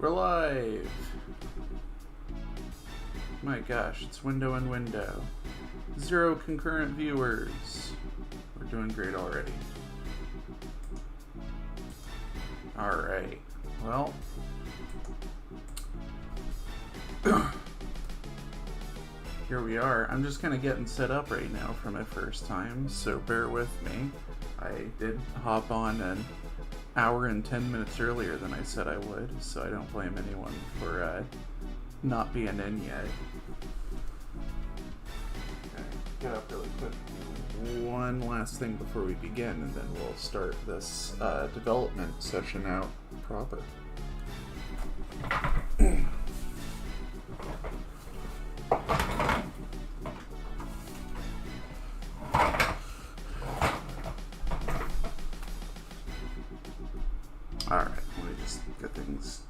We're live! My gosh, it's window and window. 0 concurrent viewers. We're doing great already. Alright, well. Here we are. I'm just kind of getting set up right now for my first time, so bear with me. I did hop on an hour and 10 minutes earlier than I said I would, so I don't blame anyone for not being in yet. Okay, get up really quick. One last thing before we begin, and then we'll start this development session out proper. Alright, let me just get things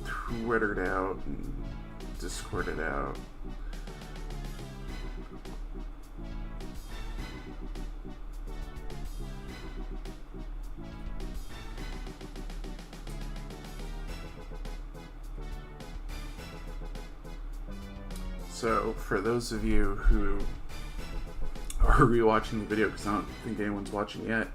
Twittered out and Discorded out. So, for those of you who are rewatching the video, because I don't think anyone's watching yet,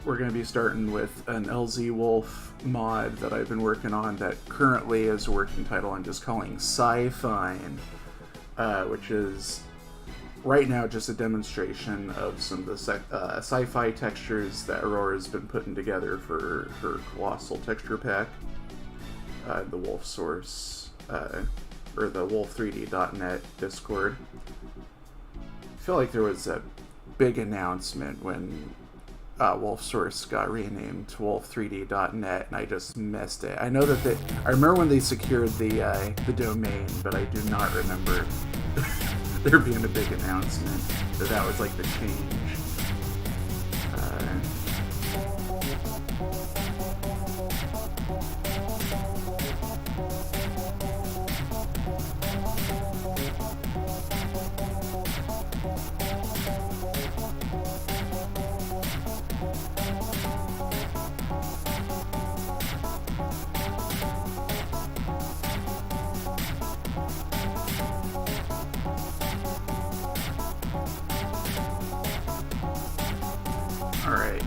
we're going to be starting with an LZWolf mod that I've been working on that currently is a working title I'm just calling Sci-Fine, which is right now just a demonstration of some of the sci-fi textures that Aurora has been putting together for her colossal texture pack, the Wolf source, or the wolf3d.net Discord. I feel like there was a big announcement when Wolf Source got renamed to wolf3d.net, and I just missed it. I know that I remember when they secured the domain, but I do not remember there being a big announcement that was like the change. Alright,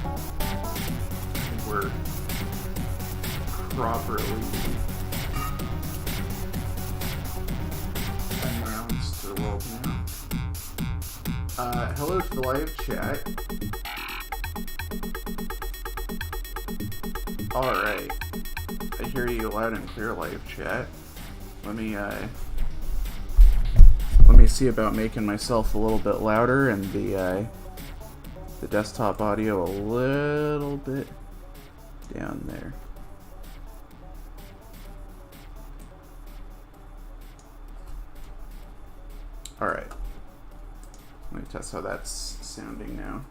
we're properly announced to the world now. Hello to the live chat. Alright, I hear you loud and clear, live chat. Let me see about making myself a little bit louder and the desktop audio a little bit down there. Alright. Let me test how that's sounding now.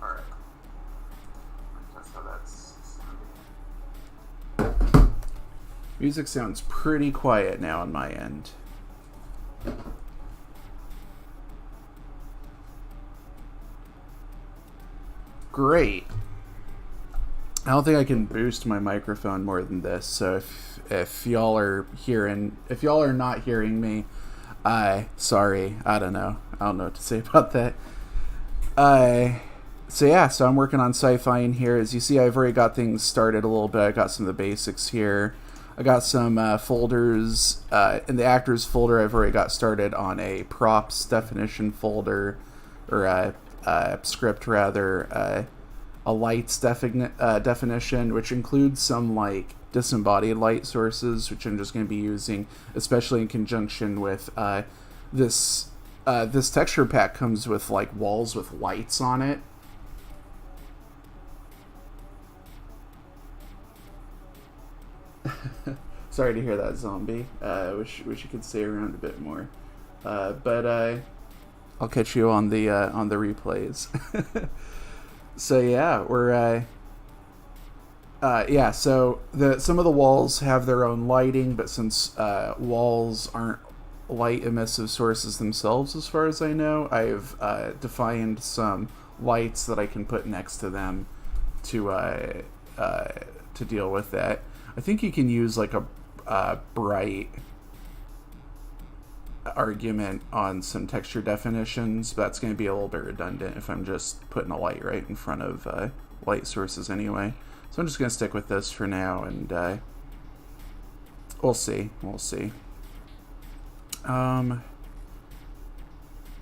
Alright. Let me test how that's sounding. Music sounds pretty quiet now on my end. Great. I don't think I can boost my microphone more than this, so if y'all are not hearing me, sorry, I don't know what to say about that. So I'm working on Sci-Fine here. As you see, I've already got things started a little bit. I got some of the basics here. I got some folders. In the actors folder, I've already got started on a props definition folder, or script rather, a lights definition, which includes some like disembodied light sources, which I'm just going to be using, especially in conjunction with this texture pack comes with like walls with lights on it. Sorry to hear that, zombie. Wish you could stay around a bit more, but I'll catch you on the replays. So yeah, we're so some of the walls have their own lighting, but since walls aren't light emissive sources themselves, as far as I know, I've defined some lights that I can put next to them to deal with that. I think you can use like a bright argument on some texture definitions, but that's going to be a little bit redundant if I'm just putting a light right in front of light sources anyway. So I'm just going to stick with this for now, and we'll see.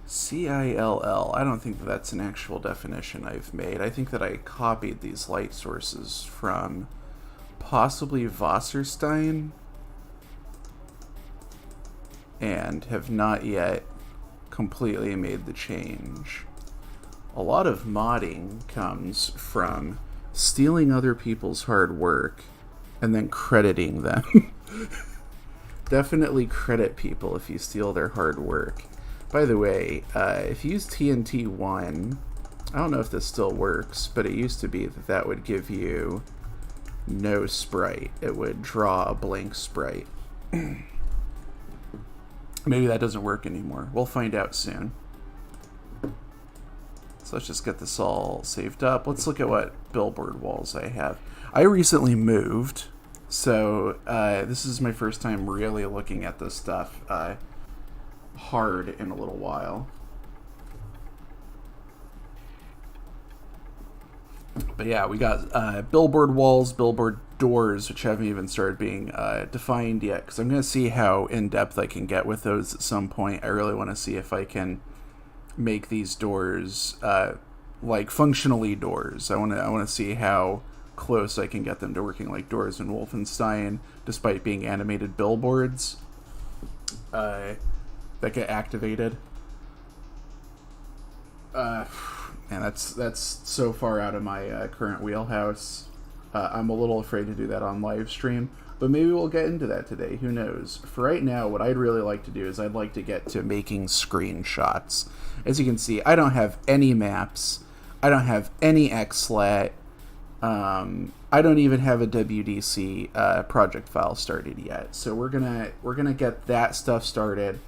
CILL, I don't think that that's an actual definition I've made. I think that I copied these light sources from possibly Wasserstein and have not yet completely made the change. A lot of modding comes from stealing other people's hard work and then crediting them. Definitely credit people if you steal their hard work. By the way, if you use TNT1, I don't know if this still works, but it used to be that that would give you no sprite. It would draw a blank sprite. Maybe that doesn't work anymore. We'll find out soon. So let's just get this all saved up. Let's look at what billboard walls I have. I recently moved, so this is my first time really looking at this stuff hard in a little while. But yeah, we got billboard walls, billboard doors, which haven't even started being defined yet, because I'm going to see how in-depth I can get with those at some point. I really want to see if I can make these doors like functionally doors. I want to see how close I can get them to working like doors in Wolfenstein, despite being animated billboards that get activated. And that's so far out of my current wheelhouse. I'm a little afraid to do that on live stream, but maybe we'll get into that today. Who knows? For right now, what I'd really like to do is I'd like to get to making screenshots. As you can see, I don't have any maps. I don't have any xlat. I don't even have a WDC project file started yet. So we're gonna get that stuff started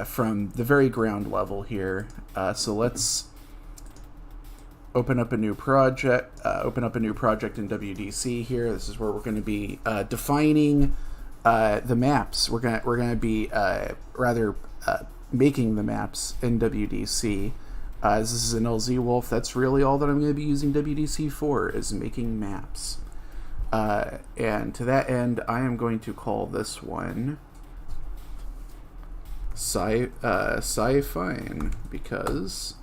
from the very ground level here. So let's open up a new project. In WDC here. This is where we're going to be defining the maps. We're going to be making the maps in WDC. This is an LZWolf. That's really all that I'm going to be using WDC for, is making maps. And to that end, I am going to call this one Sci-Fine, because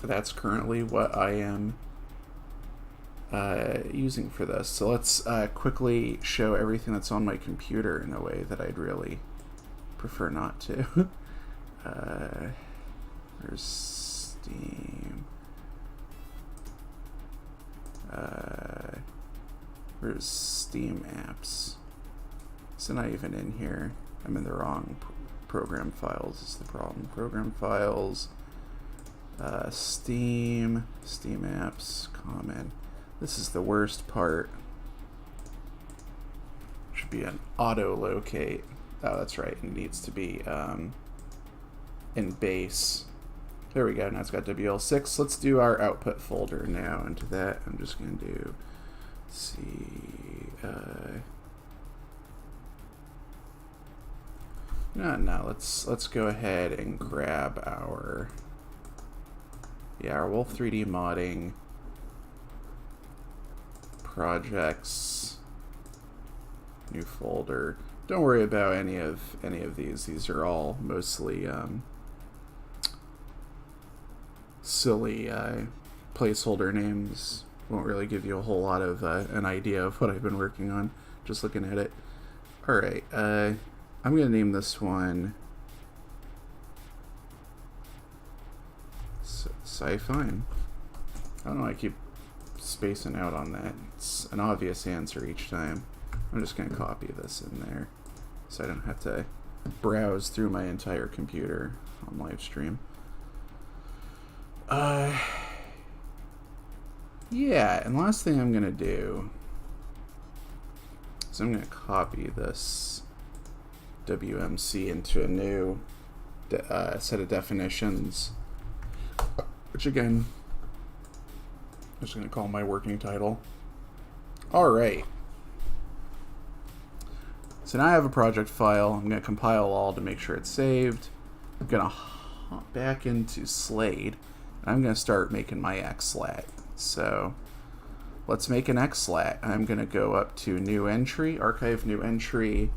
that's currently what I am using for this. So let's quickly show everything that's on my computer in a way that I'd really prefer not to. There's Steam. Where's Steam apps? It's not even in here. I'm in the wrong program files is the problem. Program files. Steam apps, common. This is the worst part. Should be an auto locate. Oh, that's right. It needs to be in base. There we go. Now it's got WL6. Let's do our output folder now. Into that, I'm just going to do no. Let's go ahead and grab our Wolf 3D modding projects, new folder. Don't worry about any of these. These are all mostly silly placeholder names. Won't really give you a whole lot of an idea of what I've been working on just looking at it. All right, I'm gonna name this one Sci-Fine. I don't know, I keep spacing out on that. It's an obvious answer each time. I'm just going to copy this in there so I don't have to browse through my entire computer on live stream. Yeah, and last thing I'm going to do is I'm going to copy this WMC into a new set of definitions, which again I'm just going to call my working title. All right. So now I have a project file. I'm going to compile all to make sure it's saved. I'm going to hop back into Slade. And I'm going to start making my xlat. So let's make an xlat. I'm going to go up to New Entry, Archive New Entry,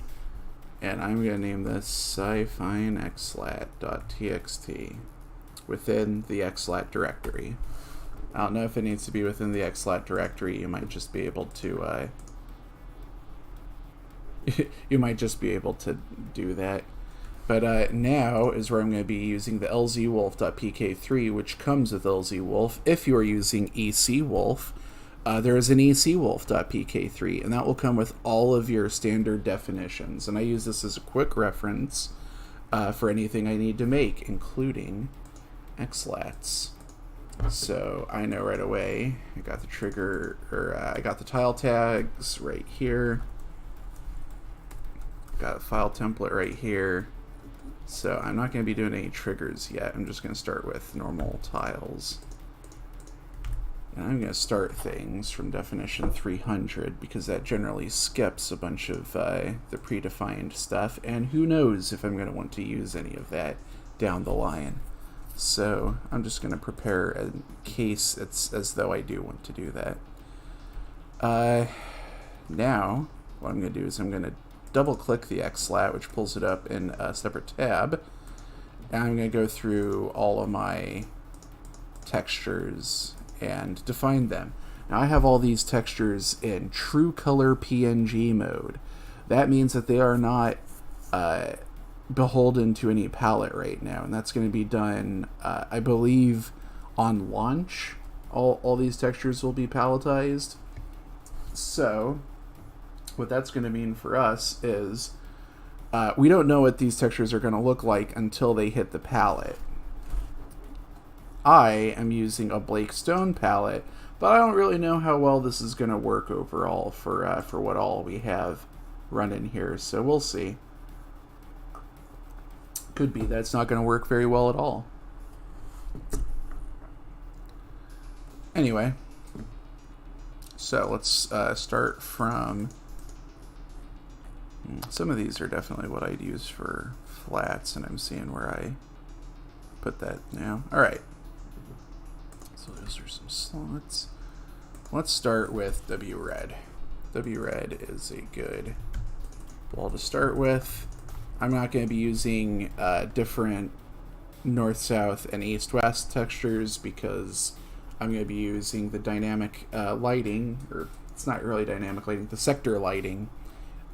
and I'm going to name this Sci-Fine xlat.txt within the xlat directory. I don't know if it needs to be within the xlat directory. You might just be able to do that. But now is where I'm going to be using the LZWolf.pk3, which comes with LZWolf. If you are using ECWolf, there is an ECWolf.pk3, and that will come with all of your standard definitions. And I use this as a quick reference for anything I need to make, including xlats. So I know right away, I got the trigger, or I got the tile tags right here. Got a file template right here. So I'm not going to be doing any triggers yet. I'm just going to start with normal tiles. And I'm going to start things from definition 300 because that generally skips a bunch of the predefined stuff. And who knows if I'm going to want to use any of that down the line. So I'm just going to prepare in case it's as though I do want to do that. Now, what I'm going to do is I'm going to double click the xlat, which pulls it up in a separate tab. And I'm going to go through all of my textures and define them. Now I have all these textures in true color PNG mode. That means that they are not beholden to any palette right now, and that's going to be done, I believe, on launch. All these textures will be palletized. So what that's going to mean for us is we don't know what these textures are going to look like until they hit the palette. I am using a Blake Stone palette, but I don't really know how well this is going to work overall for what all we have running here, so we'll see. Could be that's not going to work very well at all. Anyway, so let's start from... Some of these are definitely what I'd use for flats, and I'm seeing where I put that now. Alright. So those are some slots. Let's start with WRed. WRed is a good wall to start with. I'm not going to be using different north, south, and east, west textures because I'm going to be using the dynamic lighting, or it's not really dynamic lighting, the sector lighting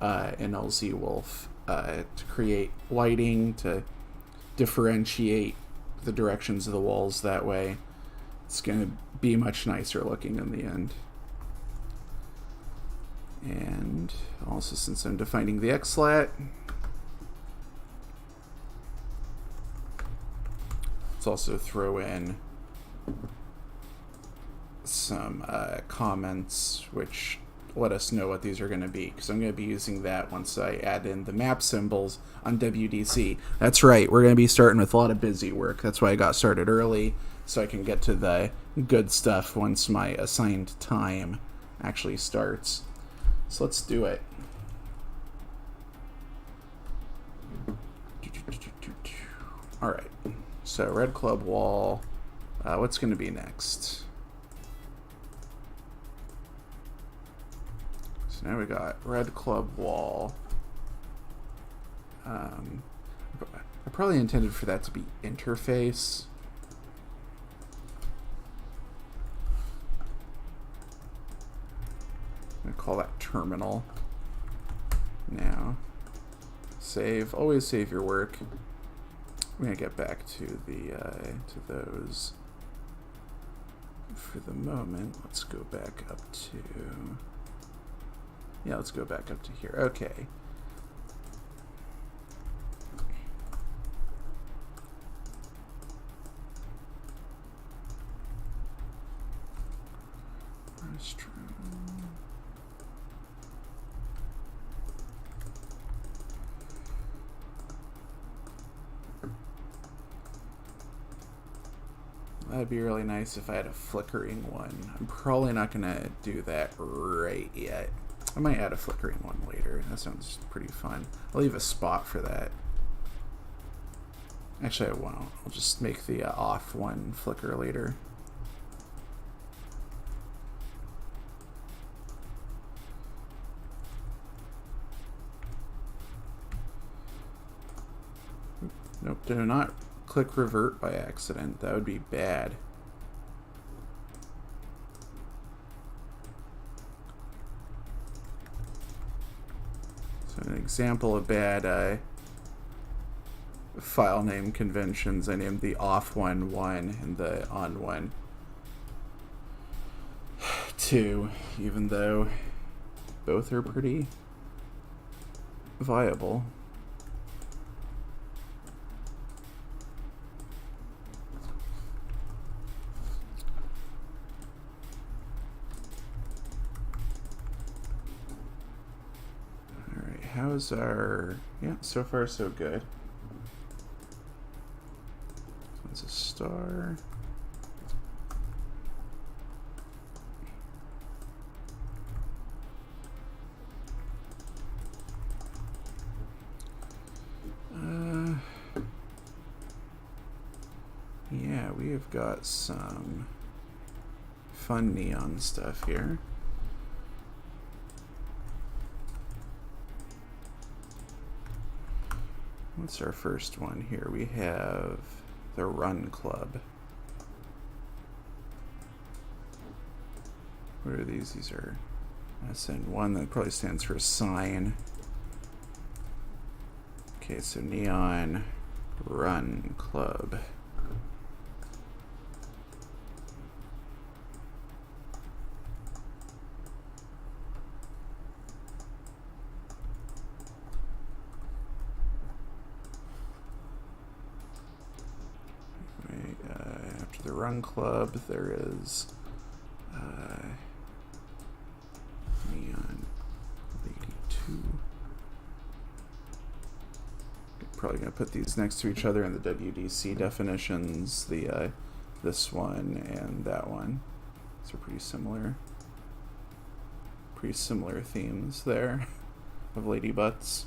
in LZWolf to create lighting, to differentiate the directions of the walls that way. It's going to be much nicer looking in the end. And also, since I'm defining the xlat, let's also throw in some comments which let us know what these are going to be, because I'm going to be using that once I add in the map symbols on WDC. That's right, we're going to be starting with a lot of busy work. That's why I got started early, so I can get to the good stuff once my assigned time actually starts. So let's do it. Alright, so red club wall. What's going to be next? So now we got red club wall. I probably intended for that to be interface. I'm gonna call that terminal. Now, save. Always save your work. I'm gonna get back to the to those. For the moment, let's go back up to. Yeah, let's go back up to here. Okay. That'd be really nice if I had a flickering one. I'm probably not gonna do that right yet. I might add a flickering one later. That sounds pretty fun. I'll leave a spot for that. Actually, I won't. I'll just make the off one flicker later. Nope, do not click revert by accident. That would be bad. So an example of bad file name conventions, I named the off one 1 and the on one 2, even though both are pretty viable. Alright, how's our... yeah, so far so good. This one's a star. Yeah, we have got some fun neon stuff here. What's our first one here? We have the Run Club. What are these? These are SN1. That probably stands for sign. Okay, so Neon Run Club. After the Run Club, there is Neon Lady 2. Probably gonna put these next to each other in the WDC definitions. The this one and that one. These are pretty similar. Pretty similar themes there of lady butts.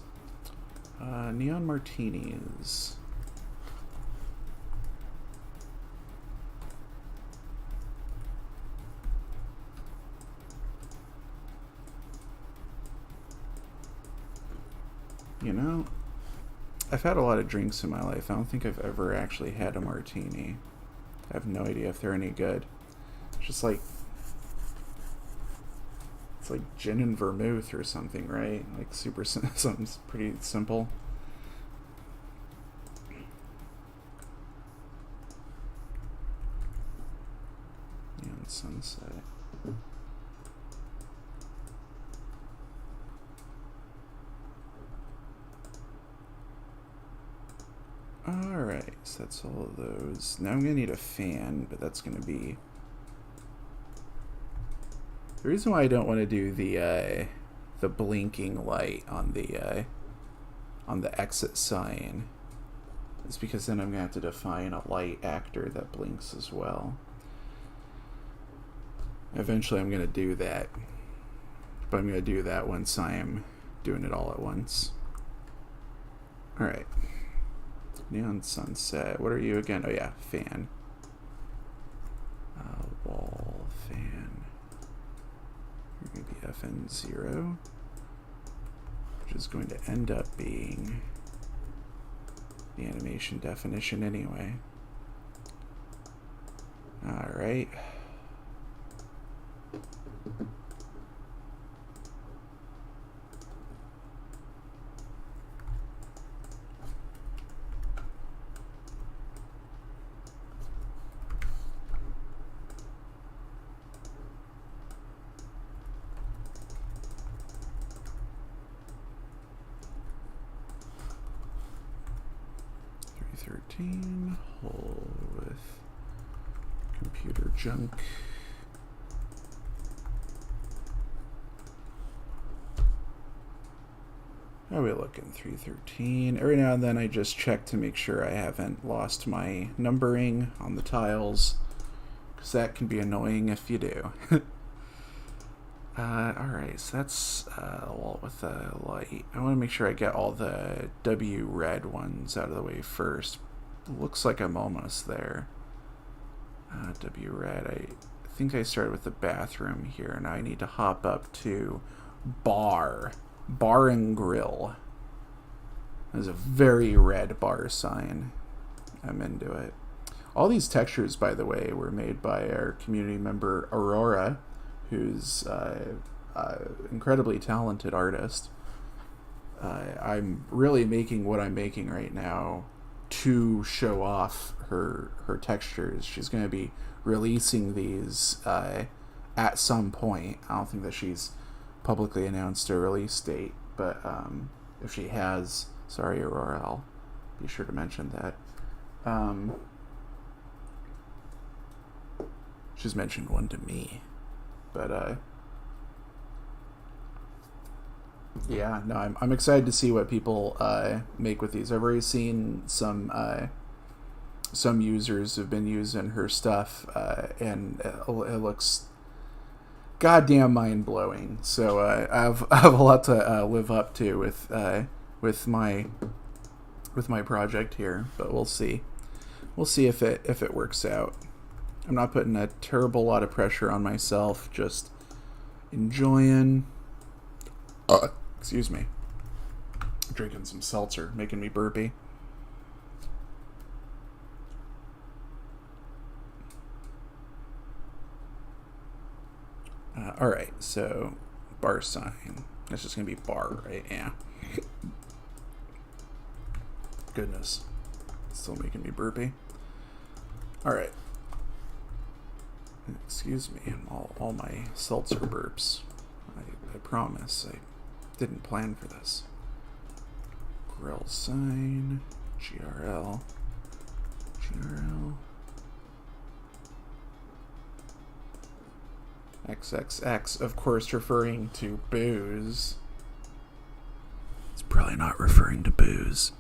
Neon Martinis. You know, I've had a lot of drinks in my life. I don't think I've ever actually had a martini. I have no idea if they're any good. It's just like, it's like gin and vermouth or something, right? Like super something pretty simple. Neon Sunset. Alright, so that's all of those. Now I'm going to need a fan, but that's going to be... The reason why I don't want to do the blinking light on the exit sign is because then I'm going to have to define a light actor that blinks as well. Eventually I'm going to do that, but I'm going to do that once I'm doing it all at once. Alright. Neon Sunset. What are you again? Oh yeah, fan. Wall fan. You're going to be FN0, which is going to end up being the animation definition anyway. Alright. Hole with computer junk. How are we looking? 313. Every now and then I just check to make sure I haven't lost my numbering on the tiles. because that can be annoying if you do. Alright, so that's wall with the light. I want to make sure I get all the W red ones out of the way first. Looks like I'm almost there. W red, I think I started with the bathroom here. Now I need to hop up to bar and grill. There's a very red bar sign. I'm into it. All these textures, by the way, were made by our community member Aurora, who's an incredibly talented artist. I'm really making what I'm making right now to show off her textures. She's going to be releasing these at some point. I don't think that she's publicly announced a release date, but if she has, sorry Aurora, I'll be sure to mention that. She's mentioned one to me, but yeah, no, I'm excited to see what people make with these. I've already seen some users have been using her stuff, and it looks goddamn mind blowing. So I have a lot to live up to with my project here, but we'll see. We'll see if it works out. I'm not putting a terrible lot of pressure on myself. Just enjoying. Excuse me. Drinking some seltzer, making me burpy. Alright, so bar sign. That's just going to be bar, right? Yeah. Goodness. It's still making me burpy. Alright. Excuse me, all my seltzer burps. I promise, I didn't plan for this. Grill sign, GRL, XXX, of course referring to booze. It's probably not referring to booze.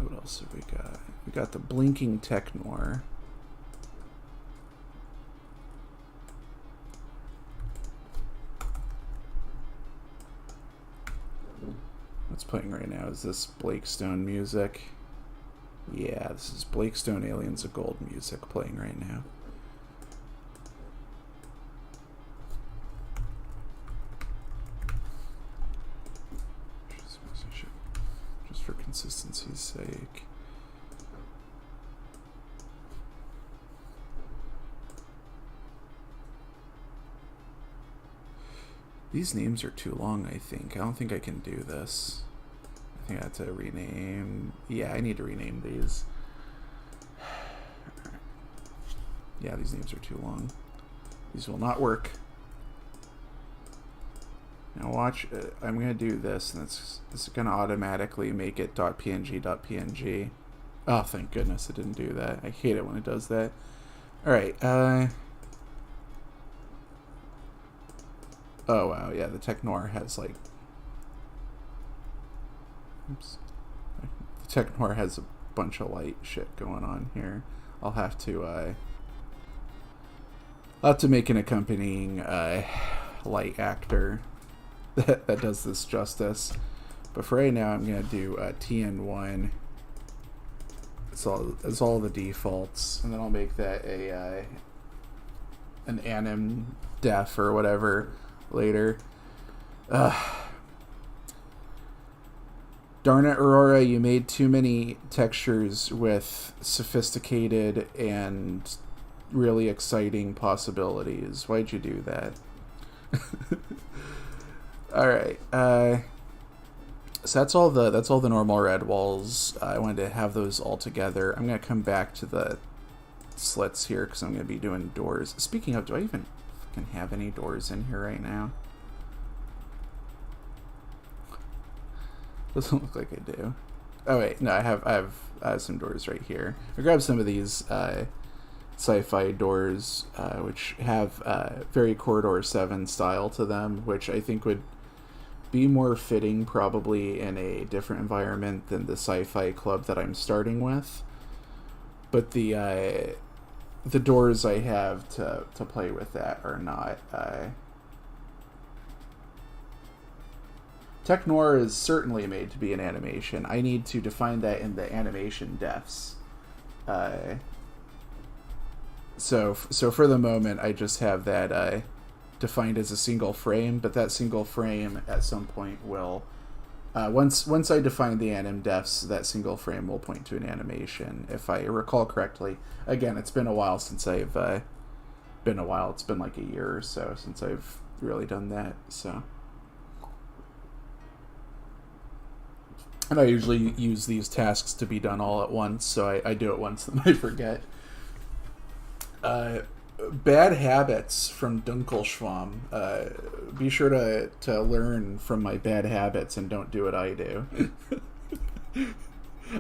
What else have we got? We got the blinking Technor. What's playing right now? Is this Blake Stone music? Yeah, this is Blake Stone Aliens of Gold music playing right now. Just for consistency's sake. These names are too long, I think. I don't think I can do this. I think I have to rename. Yeah, I need to rename these. Yeah, these names are too long. These will not work. Now watch, I'm going to do this, and this is going to automatically make it .png. Oh, thank goodness it didn't do that. I hate it when it does that. Alright, oh wow, yeah, the Technor has like... Oops. The Technor has a bunch of light shit going on here. I'll have to make an accompanying light actor that does this justice. But for right now, I'm gonna do TN1. It's all the defaults, and then I'll make that an anim def or whatever later. Darn it, Aurora, you made too many textures with sophisticated and really exciting possibilities. Why'd you do that? Alright, so that's all the normal red walls. I wanted to have those all together. I'm gonna come back to the slits here because I'm gonna be doing doors. Speaking of, do I even fucking have any doors in here right now? Doesn't look like I do. Oh wait, no, I have some doors right here. I grabbed some of these Sci-Fi doors, which have very Corridor 7 style to them, which I think would be more fitting probably in a different environment than the sci-fi club that I'm starting with. But the doors I have to play with that are not. Tech Noir is certainly made to be an animation. I need to define that in the animation defs. So for the moment, I just have that defined as a single frame, but that single frame at some point will, once I define the anim defs, that single frame will point to an animation, if I recall correctly. Again, it's been a while since I've, it's been like a year or so since I've really done that, so. And I usually use these tasks to be done all at once, so I do it once and I forget. Bad habits from Dunkelschwamm. Be sure to learn from my bad habits and don't do what I do.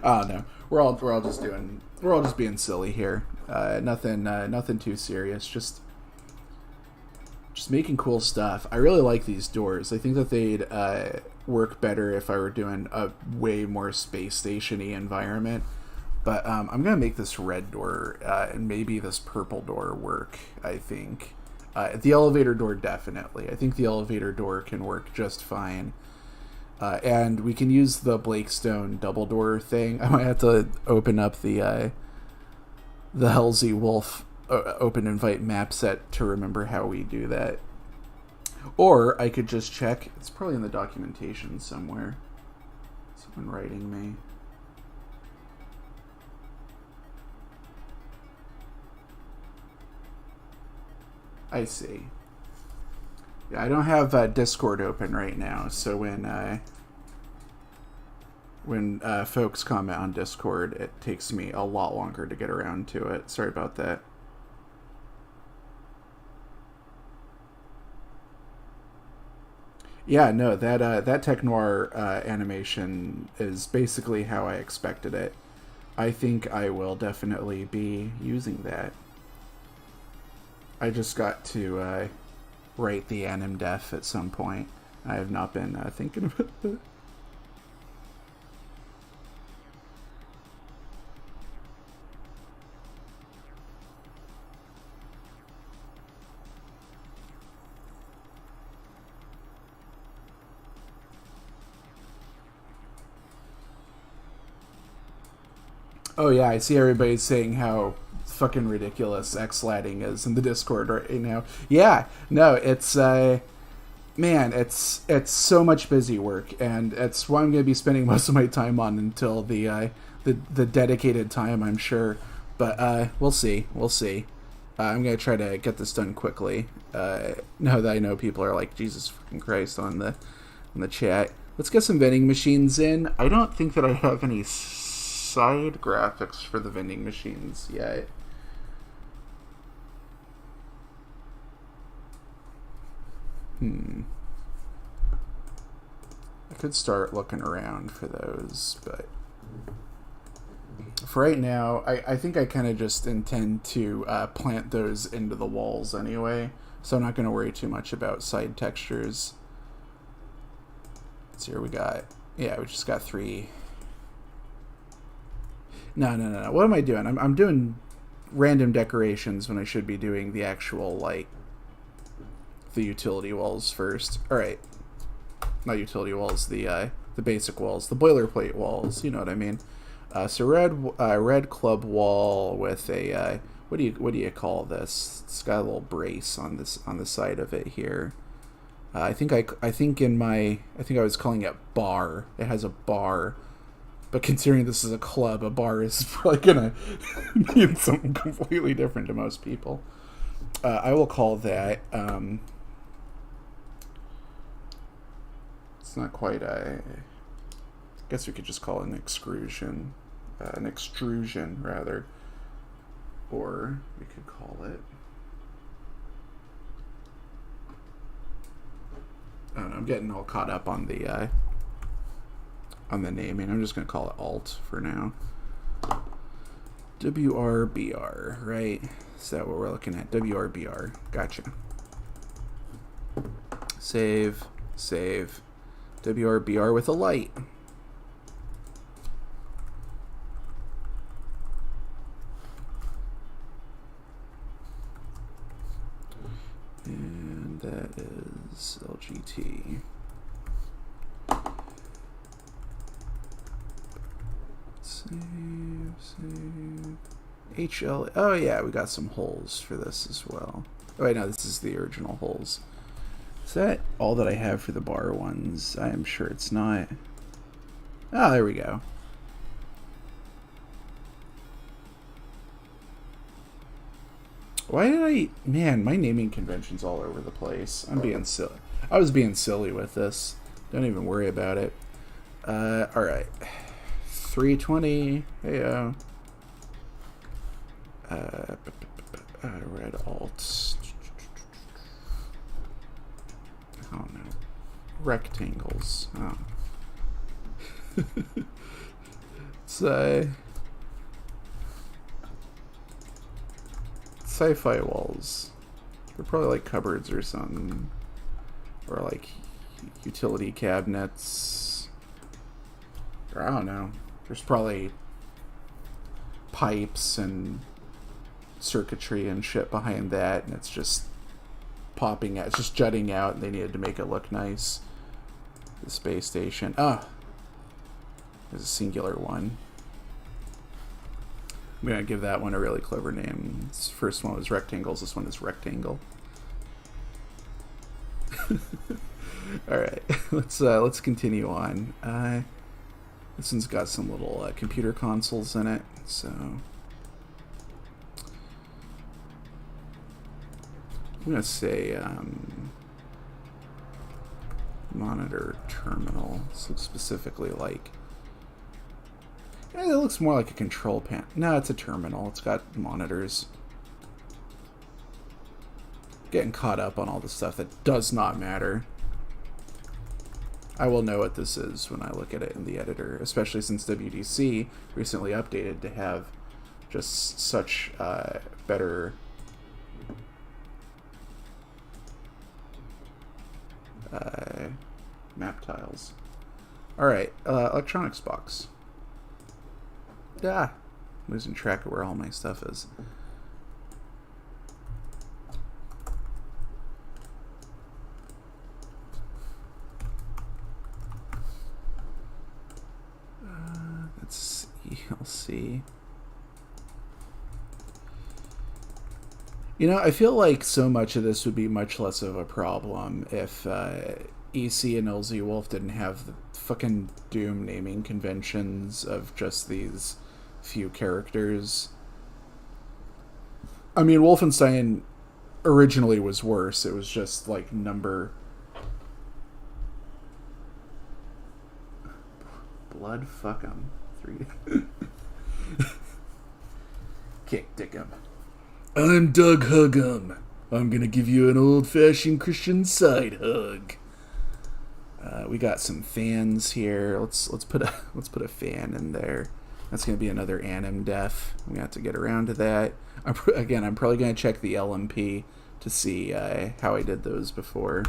Oh no, we're all just being silly here. Nothing too serious. Just making cool stuff. I really like these doors. I think that they'd work better if I were doing a way more space station-y environment. But I'm going to make this red door and maybe this purple door work, I think. The elevator door, definitely. I think the elevator door can work just fine. And we can use the Blakestone double door thing. I might have to open up the LZWolf open invite map set to remember how we do that. Or I could just check. It's probably in the documentation somewhere. Someone writing me. I see. Yeah, I don't have Discord open right now, so when folks comment on Discord, it takes me a lot longer to get around to it. Sorry about that. Yeah, no, that Tech Noir animation is basically how I expected it. I think I will definitely be using that. I just got to write the anim def at some point. I have not been thinking about it. Oh yeah, I see everybody saying how fucking ridiculous xlatting is in the Discord right now. Yeah, no, it's man, it's so much busy work, and it's what I'm going to be spending most of my time on until the dedicated time, I'm sure. But we'll see. I'm going to try to get this done quickly. Now that I know people are like, Jesus fucking Christ on the chat. Let's get some vending machines in. I don't think that I have any side graphics for the vending machines yet. I could start looking around for those, but for right now, I think I kind of just intend to plant those into the walls anyway, so I'm not going to worry too much about side textures. So here we just got 3. No. What am I doing? I'm doing random decorations when I should be doing the actual, like, the utility walls first. Alright. Not utility walls, the basic walls. The boilerplate walls, you know what I mean. So red club wall with a, what do you call this? It's got a little brace on the side of it here. I think I was calling it bar. It has a bar. But considering this is a club, a bar is probably going to mean something completely different to most people. I will call that, it's not quite I guess we could just call it an extrusion. Rather. Or we could call it, I don't know, I'm getting all caught up on the naming. I'm just going to call it alt for now. WRBR, right? Is that what we're looking at? WRBR. Gotcha. Save. WRBR with a light. And that is LGT. Save. HL. Oh yeah, we got some holes for this as well. Oh wait, no, this is the original holes. Is that all that I have for the bar ones? I am sure it's not. Oh, there we go. Why did I... Man, my naming convention's all over the place. I'm being silly. I was being silly with this. Don't even worry about it. Alright. 320. Hey, red alt. I don't know. Rectangles. Oh. Sci-Fi walls. They're probably like cupboards or something. Or like utility cabinets. Or I don't know. There's probably pipes and circuitry and shit behind that, and it's just popping out. It's just jutting out, and they needed to make it look nice. The space station. Ah! There's a singular one. I'm gonna give that one a really clever name. This first one was rectangles. This one is rectangle. All right, let's continue on. This one's got some little computer consoles in it, so I'm gonna say monitor terminal. This looks specifically like. It looks more like a control panel. No, it's a terminal. It's got monitors. Getting caught up on all the stuff that does not matter. I will know what this is when I look at it in the editor, especially since WDC recently updated to have just such better map tiles. Alright, electronics box. Ah, I'm losing track of where all my stuff is. That's ELC. You know, I feel like so much of this would be much less of a problem if EC and LZWolf didn't have the fucking Doom naming conventions of just these few characters. I mean, Wolfenstein originally was worse. It was just like number... Blood fuck 'em. 3. Kick dick 'em. I'm Doug Hug'em. I'm gonna give you an old-fashioned Christian side hug. We got some fans here. Let's put a fan in there. That's gonna be another anim def. We have to get around to that. I'm probably gonna check the LMP to see how I did those before.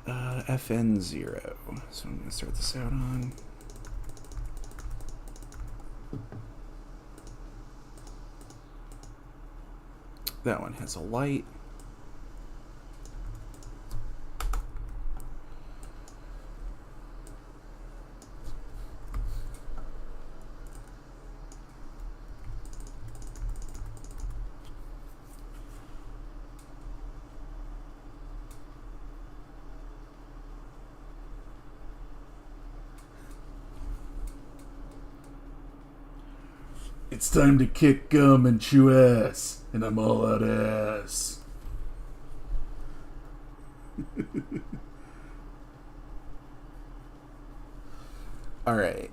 FN0. So I'm gonna start this out on. That one has a light. It's time to kick gum and chew ass, and I'm all out of ass. Alright,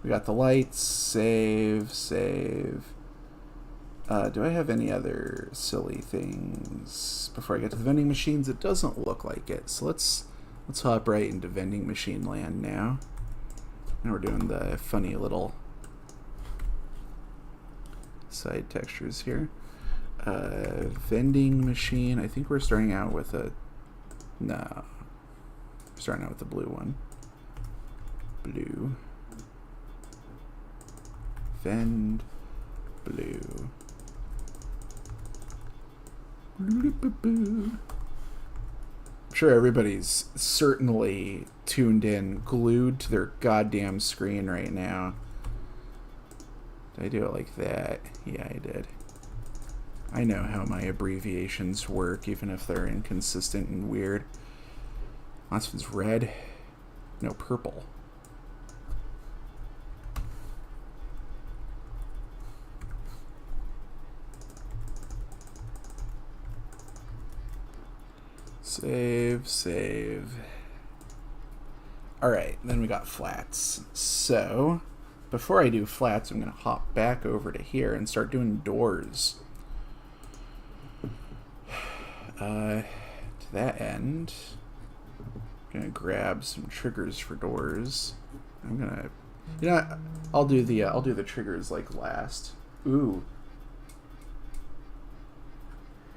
we got the lights, save. Do I have any other silly things before I get to the vending machines? It doesn't look like it, so let's hop right into vending machine land now. And we're doing the funny little side textures here. Vending machine. I think we're starting out with a... No. We're starting out with the blue one. Blue. Vend. Blue. I'm sure everybody's certainly tuned in, glued to their goddamn screen right now. Did I do it like that? Yeah, I did. I know how my abbreviations work, even if they're inconsistent and weird. Last one's red. No, purple. Save. Alright, then we got flats. So, before I do flats, I'm going to hop back over to here and start doing doors. To that end, I'm going to grab some triggers for doors. I'm going to... You know, I'll do the triggers like last. Ooh.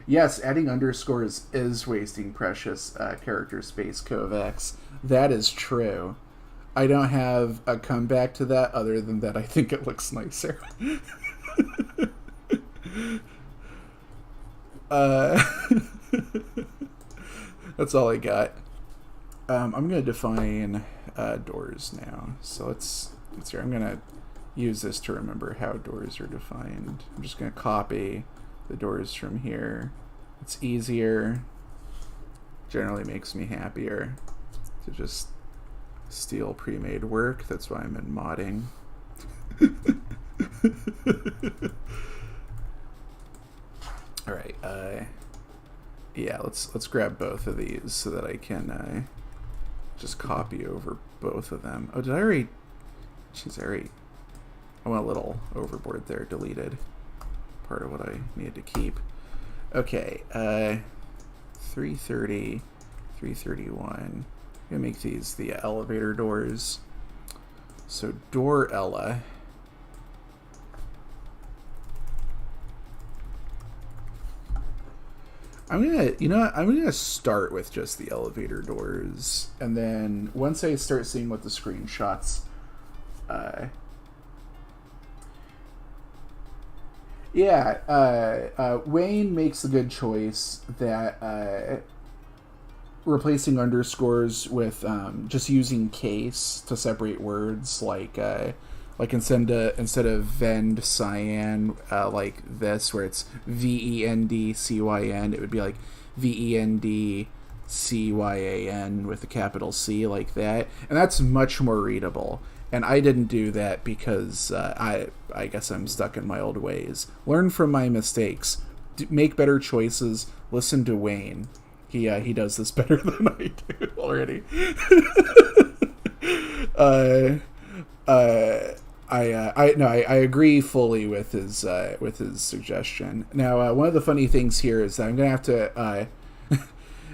Yes, adding underscores is wasting precious character space, Kovacs. That is true. I don't have a comeback to that other than that I think it looks nicer. That's all I got. I'm going to define doors now. So let's see. I'm going to use this to remember how doors are defined. I'm just going to copy the doors from here. It's easier, generally makes me happier to just steal pre-made work. That's why I'm in modding. All right, yeah, let's grab both of these so that I can just copy over both of them. Oh, did I already? Jeez, I went a little overboard there. Deleted part of what I needed to keep. Okay, 330, 331. I'm gonna make these the elevator doors. So door Ella. I'm gonna start with just the elevator doors, and then once I start seeing what the screenshots Wayne makes a good choice that replacing underscores with just using case to separate words, like instead of vend cyan like this, where it's VENDCYN, it would be like VENDCYAN with a capital C, like that, and that's much more readable. And I didn't do that because I guess I'm stuck in my old ways. Learn from my mistakes. Make better choices. Listen to Wayne. He does this better than I do already. I agree fully with his suggestion. Now, one of the funny things here is that I'm gonna have to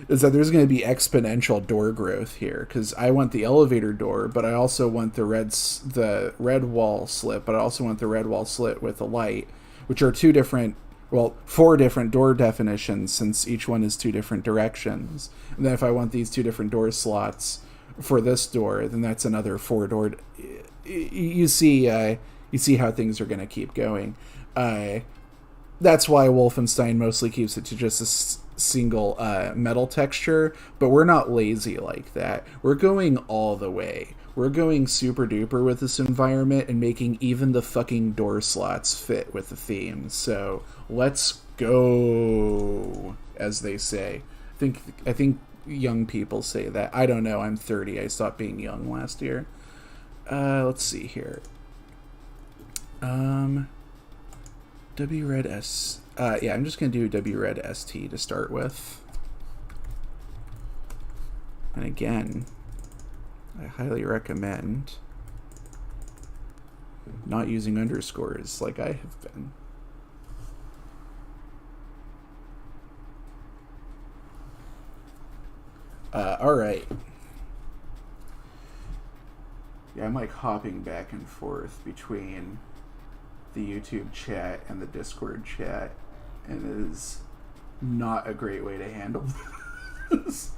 is that there's going to be exponential door growth here, because I want the elevator door, but I also want the red wall slit, but I also want the red wall slit with a light, which are four different door definitions, since each one is two different directions. And then if I want these two different door slots for this door, then that's another four door. You see how things are going to keep going. That's why Wolfenstein mostly keeps it to just a single metal texture, but we're not lazy like that. We're going all the way. We're going super duper with this environment and making even the fucking door slots fit with the theme. So let's go, as they say. I think young people say that. I don't know. I'm 30. I stopped being young last year. Let's see here. WRED-S. Yeah, I'm just going to do WRED-ST to start with. And again, I highly recommend not using underscores like I have been. Alright. Yeah, I'm like hopping back and forth between the YouTube chat and the Discord chat, and it is not a great way to handle this.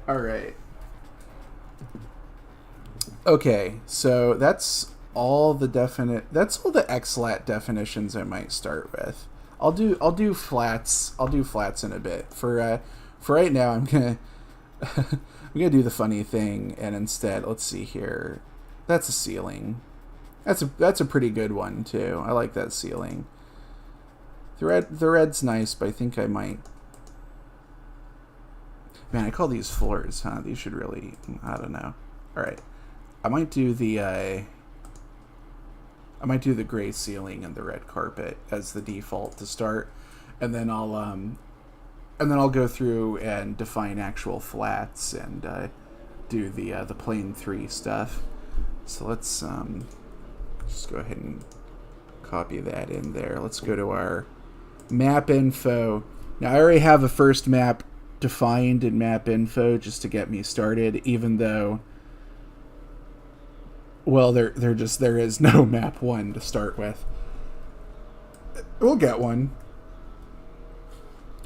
All right. Okay, so that's all the xlat definitions I might start with. I'll do flats. I'll do flats in a bit. For right now, I'm gonna do the funny thing, and instead, let's see here. That's a ceiling. That's a pretty good one too. I like that ceiling. The red's nice, but I think I might. Man, I call these floors, huh? These should really. I don't know. All right, I might do the gray ceiling and the red carpet as the default to start, and then I'll go through and define actual flats and do the plane 3 stuff. So let's just go ahead and copy that in there. Let's go to our map info. Now I already have a first map defined in map info just to get me started, even though, well, there is no map 1 to start with. We'll get one.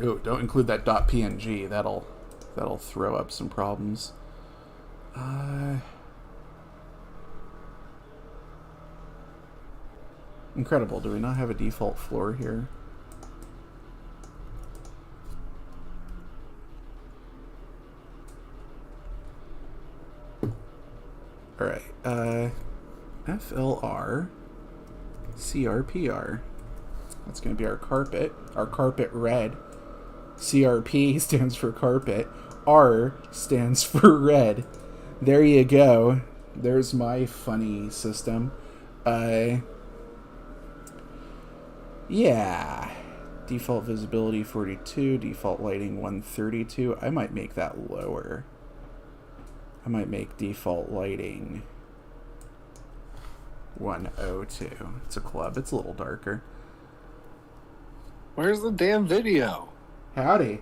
Oh, don't include that .png. That'll throw up some problems. Incredible. Do we not have a default floor here? All right. FLR CRPR. That's going to be our carpet. Our carpet red. CRP stands for carpet. R stands for red. There you go. There's my funny system. Yeah. Default visibility 42. Default lighting 132. I might make that lower. I might make default lighting 102. It's a club. It's a little darker. Where's the damn video? Howdy.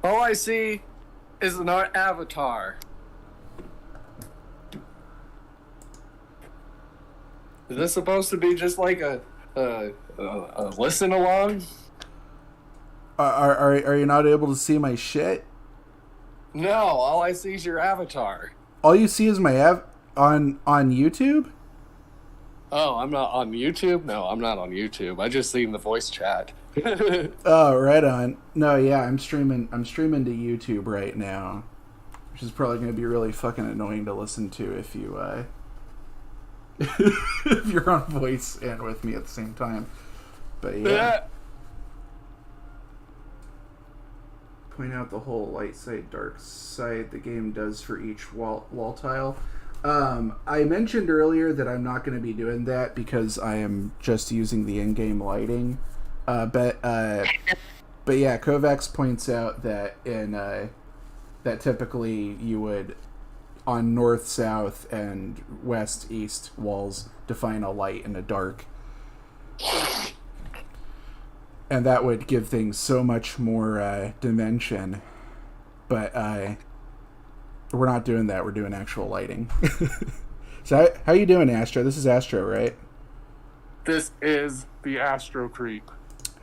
All I see is an avatar. Is this supposed to be just like a listen along? Are you not able to see my shit? No, all I see is your avatar. All you see is my on YouTube? Oh, I'm not on YouTube? No, I'm not on YouTube. I just seen the voice chat. Oh, right on. No, yeah, I'm streaming to YouTube right now, which is probably going to be really fucking annoying to listen to if you if you're on voice and with me at the same time. But yeah. Point out the whole light side, dark side the game does for each wall tile. I mentioned earlier that I'm not going to be doing that because I am just using the in-game lighting. But yeah, Kovacs points out that that typically you would, on north, south, and west, east walls, define a light and a dark. And that would give things so much more dimension. But we're not doing that. We're doing actual lighting. So how you doing, Astro? This is Astro, right? This is the Astro Creep.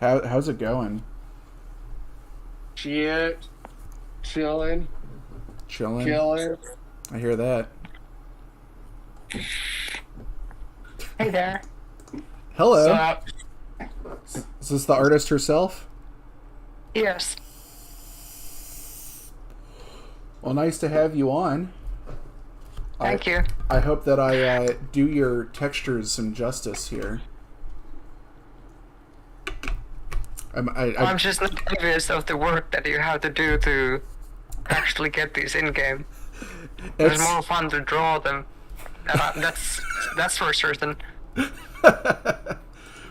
How's it going? Shit. Chilling. Killing. I hear that. Hey there. Hello. Sup? Is this the artist herself? Yes. Well, nice to have you on. Thank you. I hope that I do your textures some justice here. I'm just envious of the work that you have to do to actually get these in-game. It's more fun to draw them. That's for certain.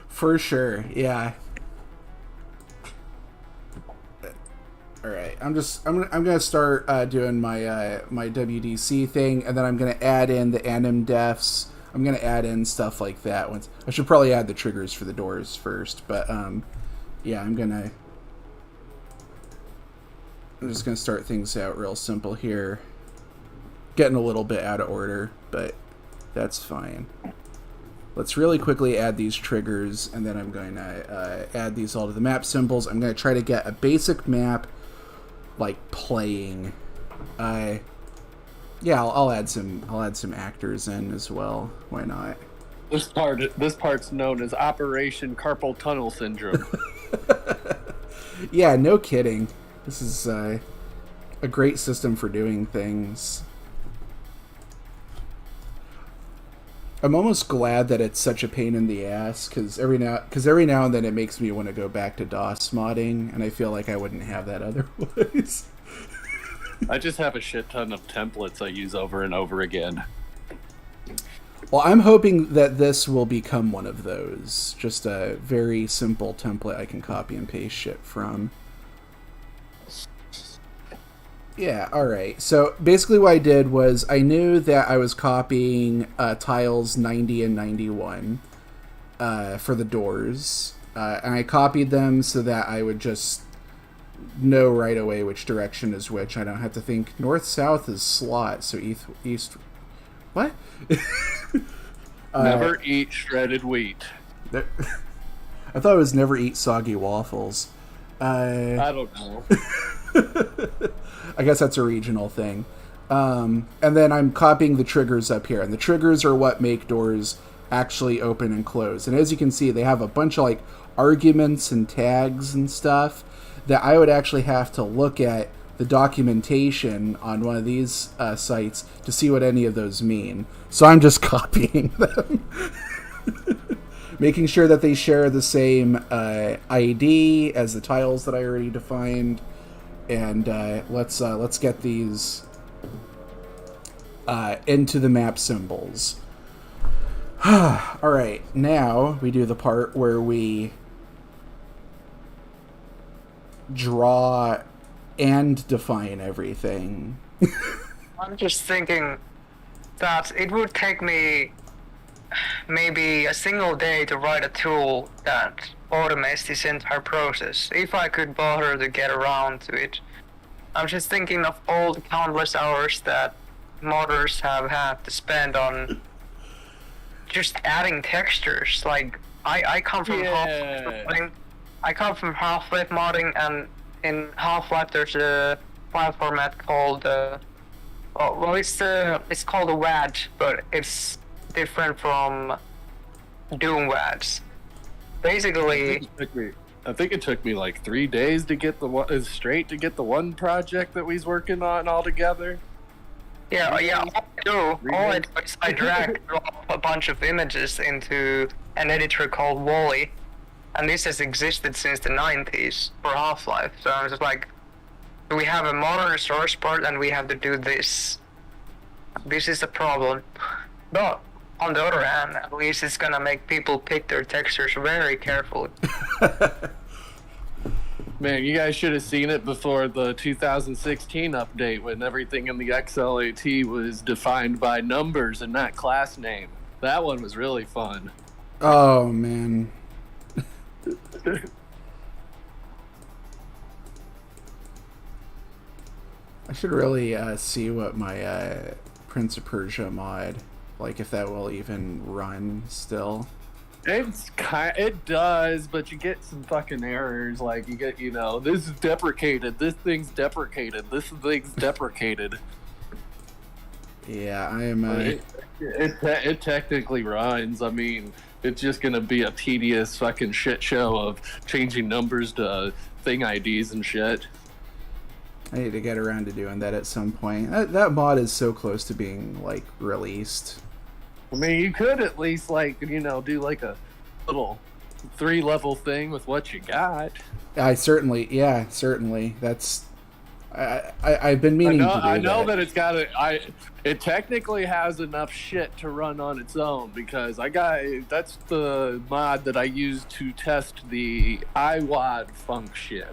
For sure, yeah. All right, I'm gonna start doing my my WDC thing, and then I'm gonna add in the anim defs. I'm gonna add in stuff like that. Once I should probably add the triggers for the doors first, but yeah, I'm just gonna start things out real simple here. getting a little bit out of order, but that's fine. Let's really quickly add these triggers, and then I'm going to add these all to the map symbols. I'm going to try to get a basic map, like, playing. Yeah, I'll add some actors in as well. Why not? This part's known as Operation Carpal Tunnel Syndrome. Yeah, no kidding. This is a great system for doing things. I'm almost glad that it's such a pain in the ass, because every now and then it makes me want to go back to DOS modding, and I feel like I wouldn't have that otherwise. I just have a shit ton of templates I use over and over again. Well, I'm hoping that this will become one of those. Just a very simple template I can copy and paste shit from. Yeah, alright. So basically what I did was I knew that I was copying tiles 90 and 91 for the doors. And I copied them so that I would just know right away which direction is which. I don't have to think north-south is slot, so east... What? Never eat shredded wheat. I thought it was never eat soggy waffles. I don't know. I guess that's a regional thing. And then I'm copying the triggers up here. And the triggers are what make doors actually open and close. And as you can see, they have a bunch of like arguments and tags and stuff that I would actually have to look at the documentation on one of these sites to see what any of those mean. So I'm just copying them. Making sure that they share the same ID as the tiles that I already defined. And let's get these into the map symbols. Alright, now we do the part where we draw and define everything. I'm just thinking that it would take me maybe a single day to write a tool that automates this entire process, if I could bother to get around to it. I'm just thinking of all the countless hours that modders have had to spend on just adding textures. Like, I come from Half-Life modding. I come from Half-Life modding, and in Half-Life there's a file format called it's called a WAD, but it's different from Doom WADs. Basically, I think it took me like 3 days to get the one project that we was working on all together. Yeah. All I do is I drag a bunch of images into an editor called Wally, and this has existed since the 90s for Half-Life. So I was just like, we have a modern source part, and we have to do this. This is a problem. But on the other hand, at least it's gonna make people pick their textures very carefully. Man, you guys should have seen it before the 2016 update when everything in the XLAT was defined by numbers and not class name. That one was really fun. Oh, man. I should really see what my Prince of Persia mod, like if that will even run still. It does, but you get some fucking errors. Like you get, this is deprecated. This thing's deprecated. This thing's deprecated. Yeah, I am. It technically runs. I mean, it's just gonna be a tedious fucking shit show of changing numbers to thing IDs and shit. I need to get around to doing that at some point. That mod is so close to being like released. I mean, you could at least do like a little 3-level thing with what you got. Certainly. That's I've been meaning to do that. I know that it's got it technically has enough shit to run on its own, because that's the mod that I used to test the iWAD function,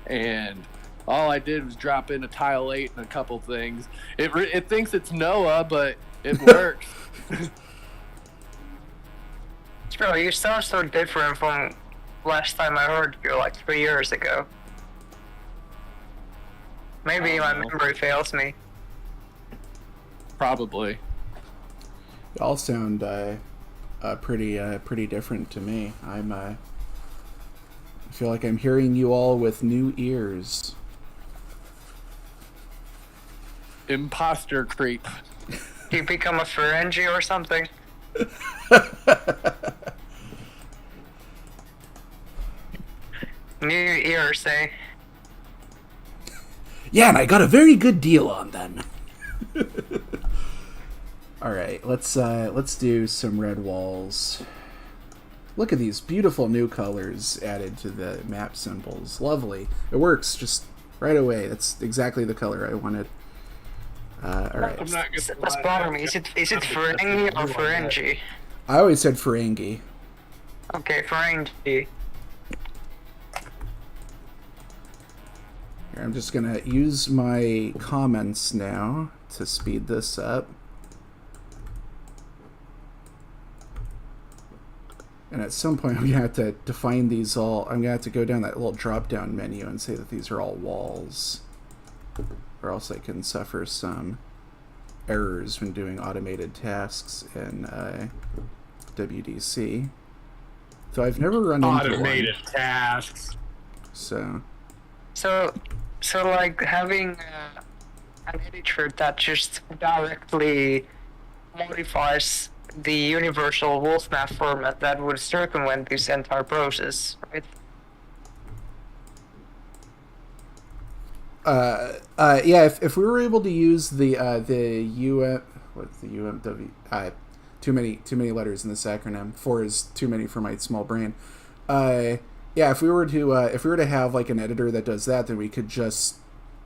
and all I did was drop in a tile 8 and a couple things. It thinks it's Noah, but it works. Bro, you sound so different from last time I heard you, like 3 years ago. Maybe my memory fails me. Probably. You all sound pretty different to me. I feel like I'm hearing you all with new ears. Imposter creep. Do you become a Ferengi or something? New ears, eh? Yeah, and I got a very good deal on them. All right, let's do some red walls. Look at these beautiful new colors added to the map symbols. Lovely. It works just right away. That's exactly the color I wanted. All right. That's bothering me. Is it Ferengi or Ferengi? I always said Ferengi. Okay, Ferengi. Here, I'm just gonna use my comments now to speed this up. And at some point, I'm gonna have to define these all. I'm gonna have to go down that little drop-down menu and say that these are all walls, or else I can suffer some errors when doing automated tasks in WDC. So I've never run into automated tasks. So like having an editor that just directly modifies the universal wolf map format that would circumvent this entire process, right? Yeah, if we were able to use the what's the UMW? Too many letters in this acronym. 4 is too many for my small brain. Yeah, if we were to have like an editor that does that, then we could just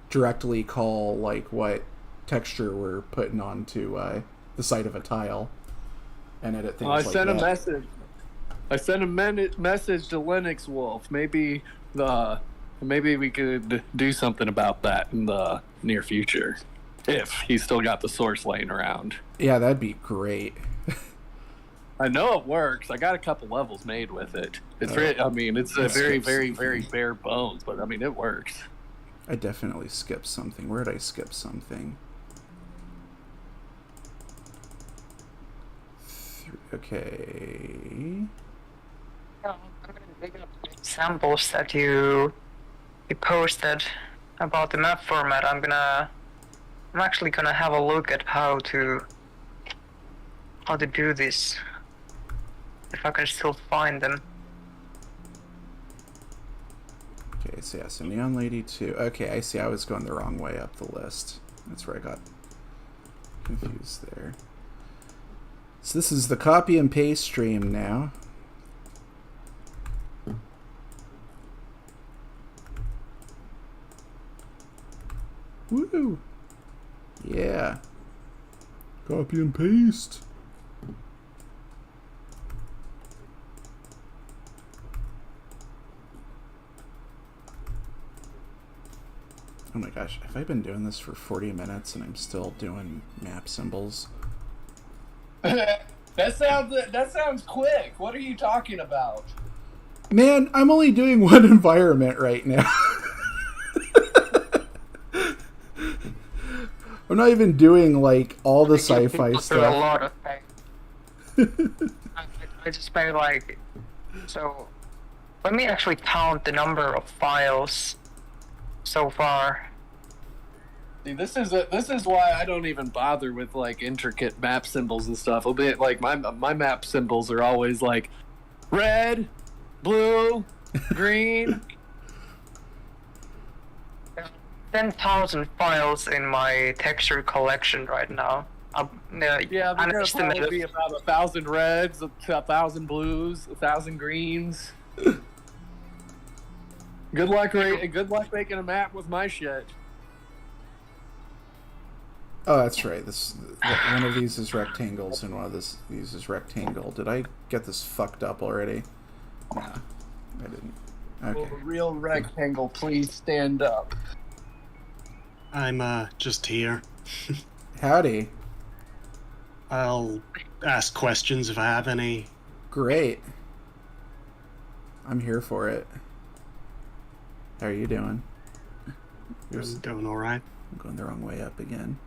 directly call like what texture we're putting onto the side of a tile and edit things like that. I sent a message to LZWolf. Maybe we could do something about that in the near future, if he's still got the source laying around. Yeah, that'd be great. I know it works. I got a couple levels made with it. It's it's a very, very, very bare bones, but I mean, it works. I definitely skipped something. Where did I skip something? Okay. I'm gonna dig up the examples that you posted about the map format. I'm actually gonna have a look at how to do this, if I can still find them. Okay, so yeah, so Neon Lady 2. Okay, I see. I was going the wrong way up the list. That's where I got confused there. So this is the copy and paste stream now. Woo! Yeah. Copy and paste. Oh my gosh, have I been doing this for 40 minutes and I'm still doing map symbols? That sounds quick. What are you talking about? Man, I'm only doing one environment right now. I'm not even doing like all the sci-fi stuff. A lot of things. I just made like, so let me actually count the number of files so far. See, this is why I don't even bother with like intricate map symbols and stuff. Albeit like my map symbols are always like red, blue, green. 10,000 files in my texture collection right now. Yeah, there's probably be about 1,000 reds, 1,000 blues, 1,000 greens. Good luck making a map with my shit. Oh, that's right. One of these is rectangles and one of these is rectangle. Did I get this fucked up already? Nah, I didn't. Okay. Will the real rectangle please stand up? I'm just here. Howdy. I'll ask questions if I have any. Great. I'm here for it. How are you doing? I'm doing alright. I'm going the wrong way up again.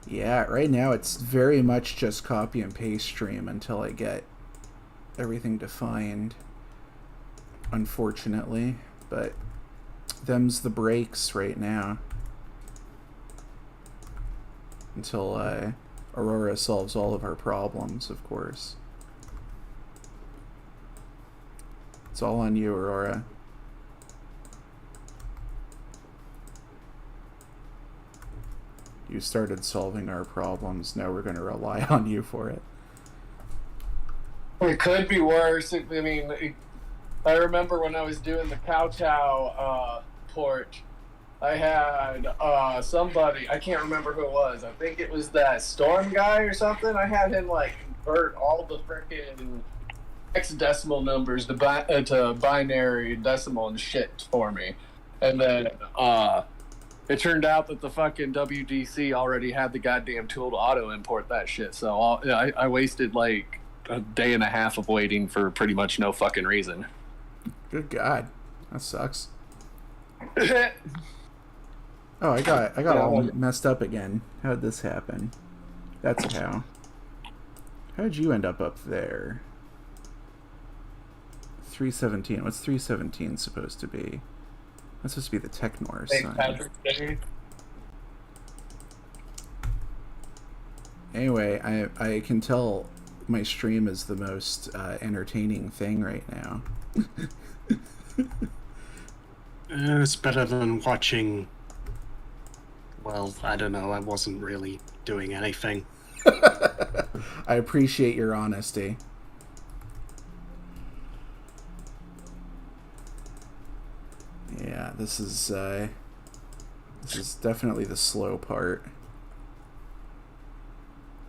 Yeah, right now it's very much just copy and paste stream until I get everything defined, unfortunately, but them's the breaks right now until Aurora solves all of our problems, of course. It's all on you, Aurora. You started solving our problems. Now we're going to rely on you for it. It could be worse. I mean, I remember when I was doing the Kowtow port, I had somebody, I can't remember who it was. I think it was that Storm guy or something. I had him like convert all the frickin' hexadecimal numbers to binary decimal and shit for me. And then it turned out that the fucking WDC already had the goddamn tool to auto import that shit. So I wasted like a day and a half of waiting for pretty much no fucking reason. Good God, that sucks. Oh, I got all messed up again. How'd this happen? That's how. How'd you end up there? 317. What's 317 supposed to be? That's supposed to be the Technor sign. Anyway, I can tell my stream is the most entertaining thing right now. It's better than watching... Well, I don't know. I wasn't really doing anything. I appreciate your honesty. Yeah, this is definitely the slow part.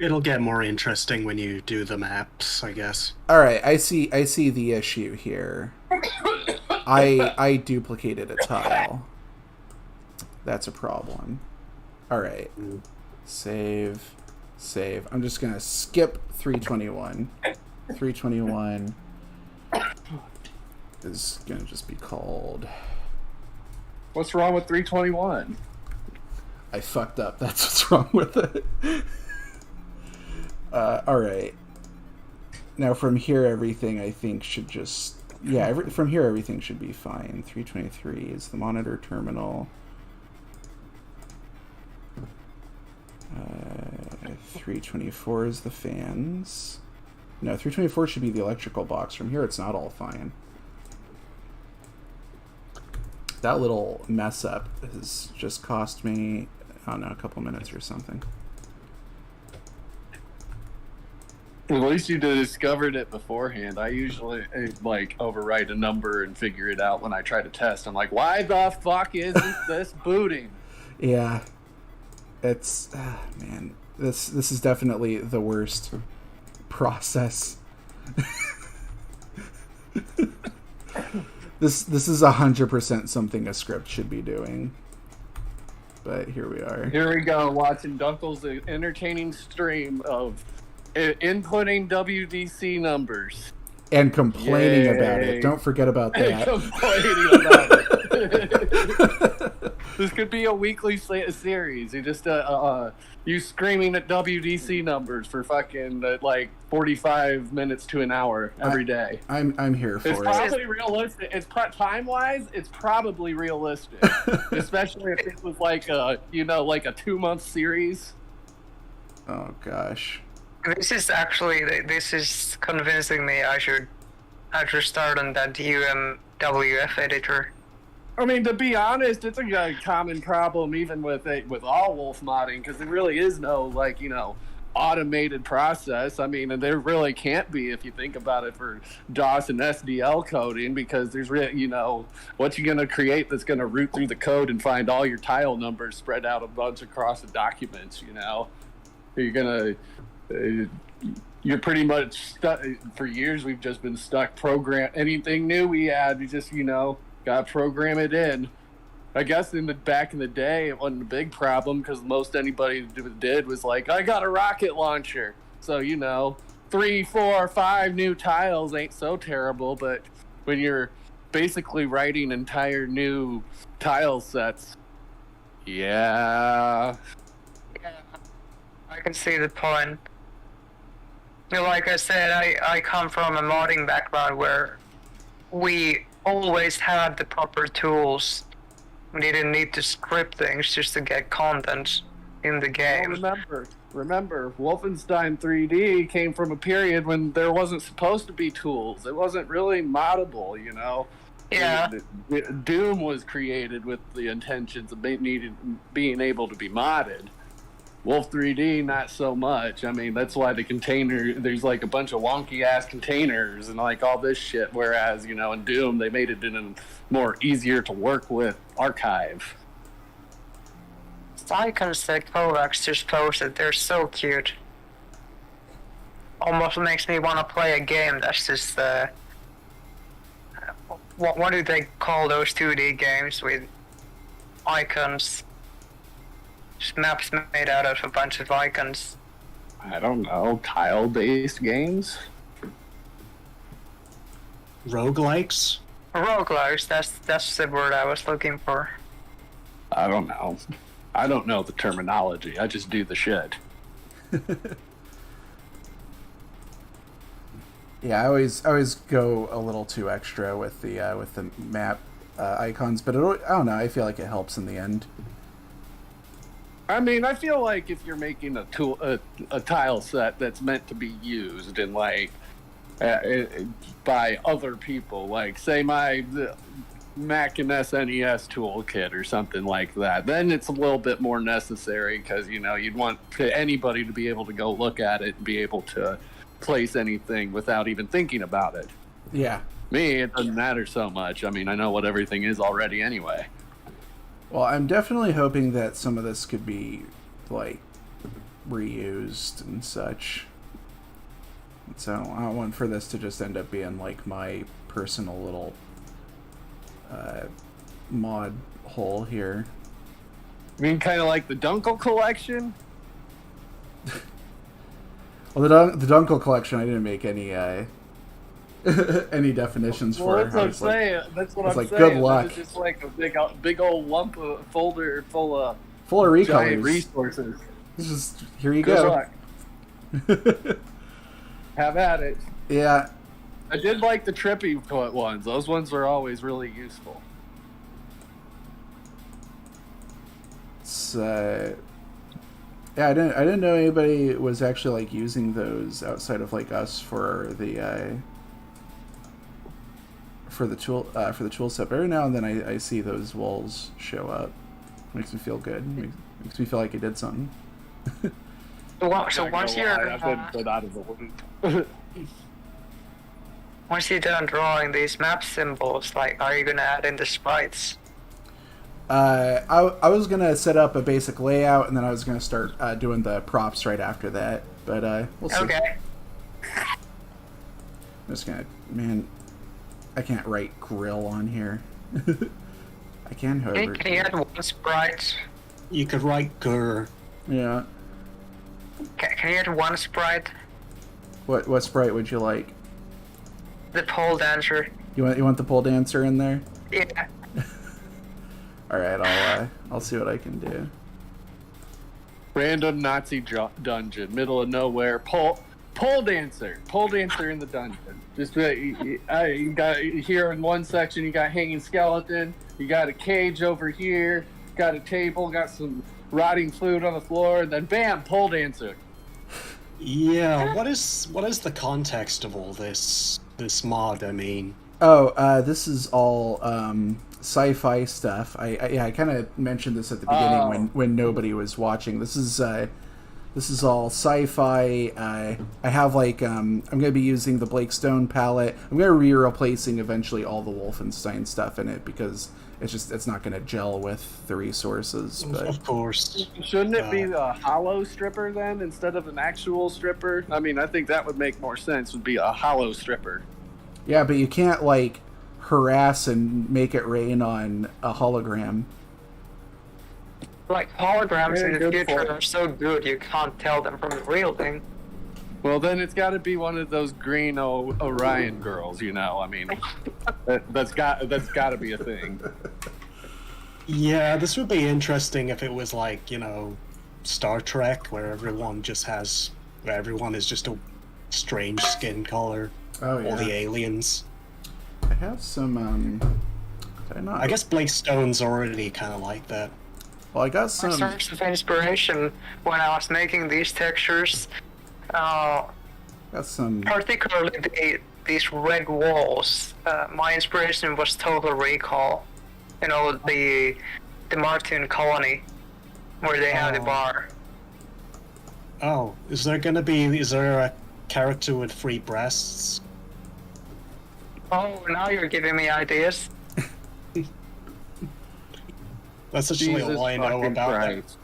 It'll get more interesting when you do the maps, I guess. All right, I see the issue here. I duplicated a tile. That's a problem. All right. Save. I'm just going to skip 321. 321 is going to just be called... What's wrong with 321? I fucked up. That's what's wrong with it. Alright. Now from here, everything I think should just... Yeah, from here, everything should be fine. 323 is the monitor terminal. 324 is the fans. No, 324 should be the electrical box. From here, it's not all fine. That little mess up has just cost me, I don't know, a couple minutes or something. At least you discovered it beforehand. I usually like overwrite a number and figure it out when I try to test. I'm like, why the fuck isn't this booting? Yeah, it's man, this is definitely the worst process. This is 100% something a script should be doing. But here we are. Here we go, watching Dunkel's entertaining stream of inputting WDC numbers. And complaining about it. Don't forget about that. And complaining about it. This could be a weekly series. You just you screaming at WDC numbers for fucking like 45 minutes to an hour every day. I'm here for it. It's probably realistic. It's time wise. It's probably realistic, especially if it was like a 2-month series. Oh gosh. This is convincing me I should start on that UMWF editor. I mean, to be honest, it's a common problem even with all wolf modding, because there really is no automated process. I mean, and there really can't be if you think about it for DOS and SDL coding, because there's what you're gonna create that's gonna root through the code and find all your tile numbers spread out a bunch across the documents. You're pretty much stuck. For years, we've just been stuck. Anything new we add, you just gotta program it in. I guess back in the day, it wasn't a big problem because most anybody did was like, I got a rocket launcher. So 3, 4, 5 new tiles ain't so terrible. But when you're basically writing entire new tile sets, yeah. I can see the point. You know, like I said, I come from a modding background where we always had the proper tools. We didn't need to script things just to get content in the game. Well, remember, Wolfenstein 3D came from a period when there wasn't supposed to be tools. It wasn't really moddable, you know? Yeah. Doom was created with the intentions of being able to be modded. Wolf 3D, not so much. I mean, that's why there's like a bunch of wonky ass containers and like all this shit. Whereas, you know, in Doom, they made it in a more easier to work with archive. Icons that Kovacs just posted, they're so cute. Almost makes me want to play a game that's just, what do they call those 2D games with icons? Just maps made out of a bunch of icons. I don't know, tile-based games? Roguelikes? Roguelikes, that's the word I was looking for. I don't know. I don't know the terminology. I just do the shit. Yeah, I always go a little too extra with the map icons, but I don't know. I feel like it helps in the end. I mean, I feel like if you're making a tile set that's meant to be used and like by other people, like say my Mac and SNES toolkit or something like that, then it's a little bit more necessary because, you know, you'd want anybody to be able to go look at it and be able to place anything without even thinking about it. Yeah. Me, it doesn't matter so much. I mean, I know what everything is already anyway. Well, I'm definitely hoping that some of this could be, like, reused and such. So I don't want for this to just end up being, like, my personal little mod hole here. I mean, kind of like the Dunkel collection? Well, the Dunkel collection, I didn't make any any definitions for. That's what I'm saying. That's what I'm saying. Good luck. It's just like a big old lump of folder full of recolors. Resources. Just here you Good go. Luck. Have at it. Yeah. I did like the trippy ones. Those ones were always really useful. It's yeah, I didn't know anybody was actually like using those outside of like us for the tool set. But every now and then I see those walls show up. Makes me feel good. Makes me feel like I did something. So once you're I've been put out of the loop. once you're done drawing these map symbols, like, are you gonna add in the sprites? I was gonna set up a basic layout, and then I was gonna start doing the props right after that. But we'll see. Okay. I'm just gonna, man, I can't write grill on here. I can, however. Can you add one sprite? You could write gur. Yeah. Can you add one sprite? What sprite would you like? The pole dancer. You want the pole dancer in there? Yeah. All right, I'll see what I can do. Random Nazi dungeon, middle of nowhere. Pole dancer in the dungeon. Just you got here in one section. You got hanging skeleton. You got a cage over here. Got a table. Got some rotting food on the floor. And then bam, pole dancer. Yeah. What is the context of all this mod? I mean. Oh, this is all sci-fi stuff. I kind of mentioned this at the beginning when nobody was watching. This is all sci-fi. I have like I'm gonna be using the Blake Stone palette. I'm gonna be replacing eventually all the Wolfenstein stuff in it because it's not gonna gel with the resources. But of course, shouldn't it be a hollow stripper then instead of an actual stripper? I mean, I think that would make more sense. Would be a hollow stripper. Yeah, but you can't like harass and make it rain on a hologram. Like, holograms in the future are so good you can't tell them from the real thing. Well, then it's got to be one of those green Orion girls, you know. I mean, that's got to be a thing. Yeah, this would be interesting if it was like, you know, Star Trek, where everyone is just a strange skin color. Oh yeah. All the aliens. I have some. Did I not? I guess Blake Stone's already kind of like that. Well, I got My some. source of inspiration when I was making these textures, Got some. particularly these red walls, my inspiration was Total Recall. You know, the Martian colony, where they have the bar. Oh, is there a character with 3 breasts? Oh, now you're giving me ideas. That's actually Jesus all I know fucking about that. Christ.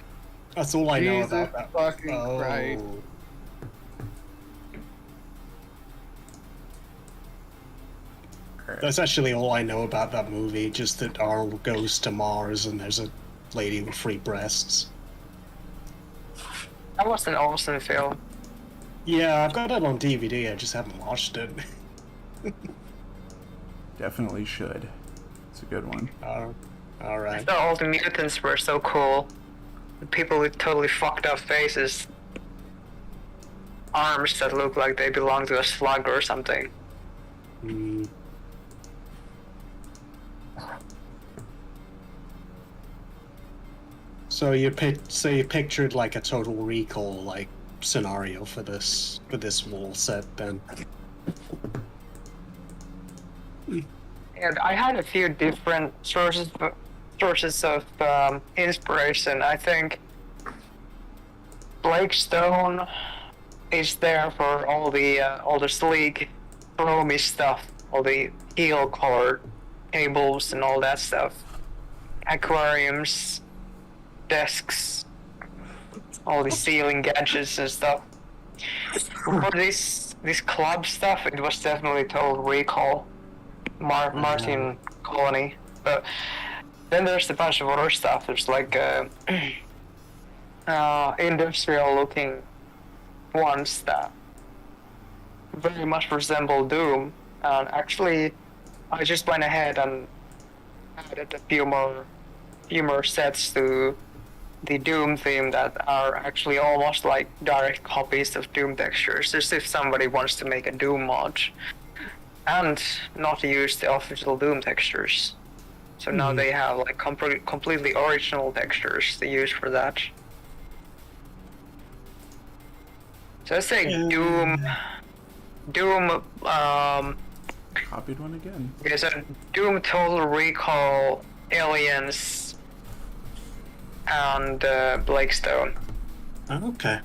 That's all I know Jesus about that. fucking Oh. Christ. That's actually all I know about that movie, just that Arnold goes to Mars and there's a lady with 3 breasts. That was an awesome film. Yeah, I've got it on DVD, I just haven't watched it. Definitely should. It's a good one. Alright. I thought all the mutants were so cool. The people with totally fucked up faces. Arms that look like they belong to a slug or something. Mm. So you pictured like a Total Recall like scenario for this wall set then. And I had a few different sources of inspiration. I think Blake Stone is there for all the sleek, chromy stuff, all the teal colored tables and all that stuff, aquariums, desks, all the ceiling gadgets and stuff. For this club stuff, it was definitely Total Recall. Martin colony, but then there's a bunch of other stuff. There's like industrial looking ones that very much resemble Doom, and actually I just went ahead and added a few more sets to the Doom theme that are actually almost like direct copies of Doom textures, as if somebody wants to make a Doom mod and not use the official Doom textures. So now they have like completely original textures to use for that. So let's say Doom, Copied one again. okay, so Doom Total Recall, Aliens, and Blake Stone. Okay.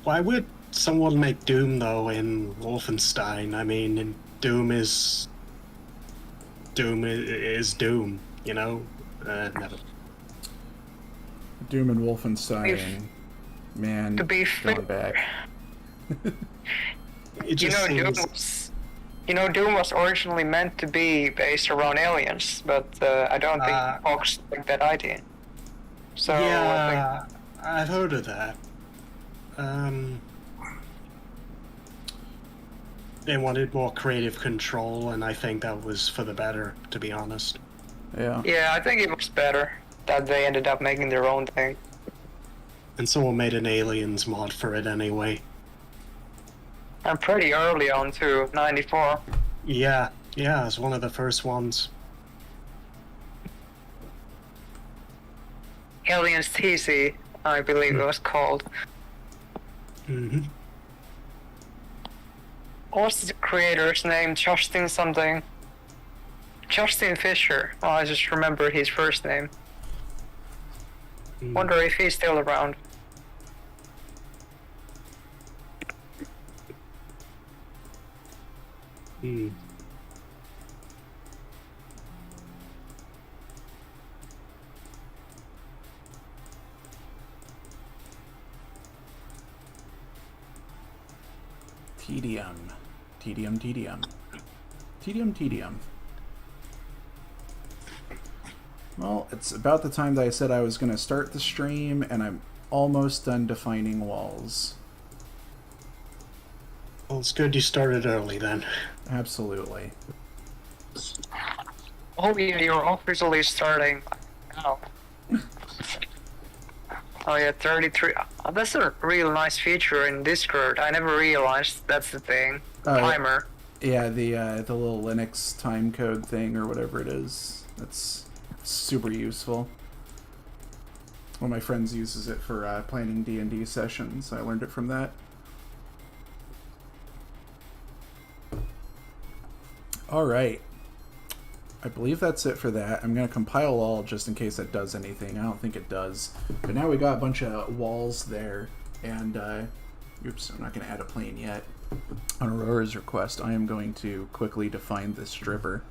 Why would someone make Doom though in Wolfenstein? I mean, Doom is Doom, you know? Never. Doom and Wolfenstein. Man, To be going fair, back. It just Doom was originally meant to be based around aliens, but I don't think Fox liked that idea. So yeah, I've heard of that. They wanted more creative control, and I think that was for the better, to be honest. Yeah. I think it was better that they ended up making their own thing. And someone made an Aliens mod for it anyway. And pretty early on too, 94. Yeah, it was one of the first ones. Aliens TC, I believe it was called. Mm-hmm. What's the creator's name? Justin something? Justin Fisher. Oh, I just remember his first name. Wonder if he's still around. Tedium. Well, it's about the time that I said I was going to start the stream, and I'm almost done defining walls. Well, it's good you started early then. Absolutely. Oh yeah, you're officially starting. Oh. Oh yeah, 33. Oh, that's a real nice feature in Discord. I never realized that's the thing. Timer. Yeah, the little Linux time code thing or whatever it is. That's super useful. One of my friends uses it for planning D&D sessions. I learned it from that. All right. I believe that's it for that. I'm going to compile all just in case it does anything. I don't think it does. But now we got a bunch of walls there. And, oops, I'm not going to add a plane yet. On Aurora's request, I am going to quickly define the stripper.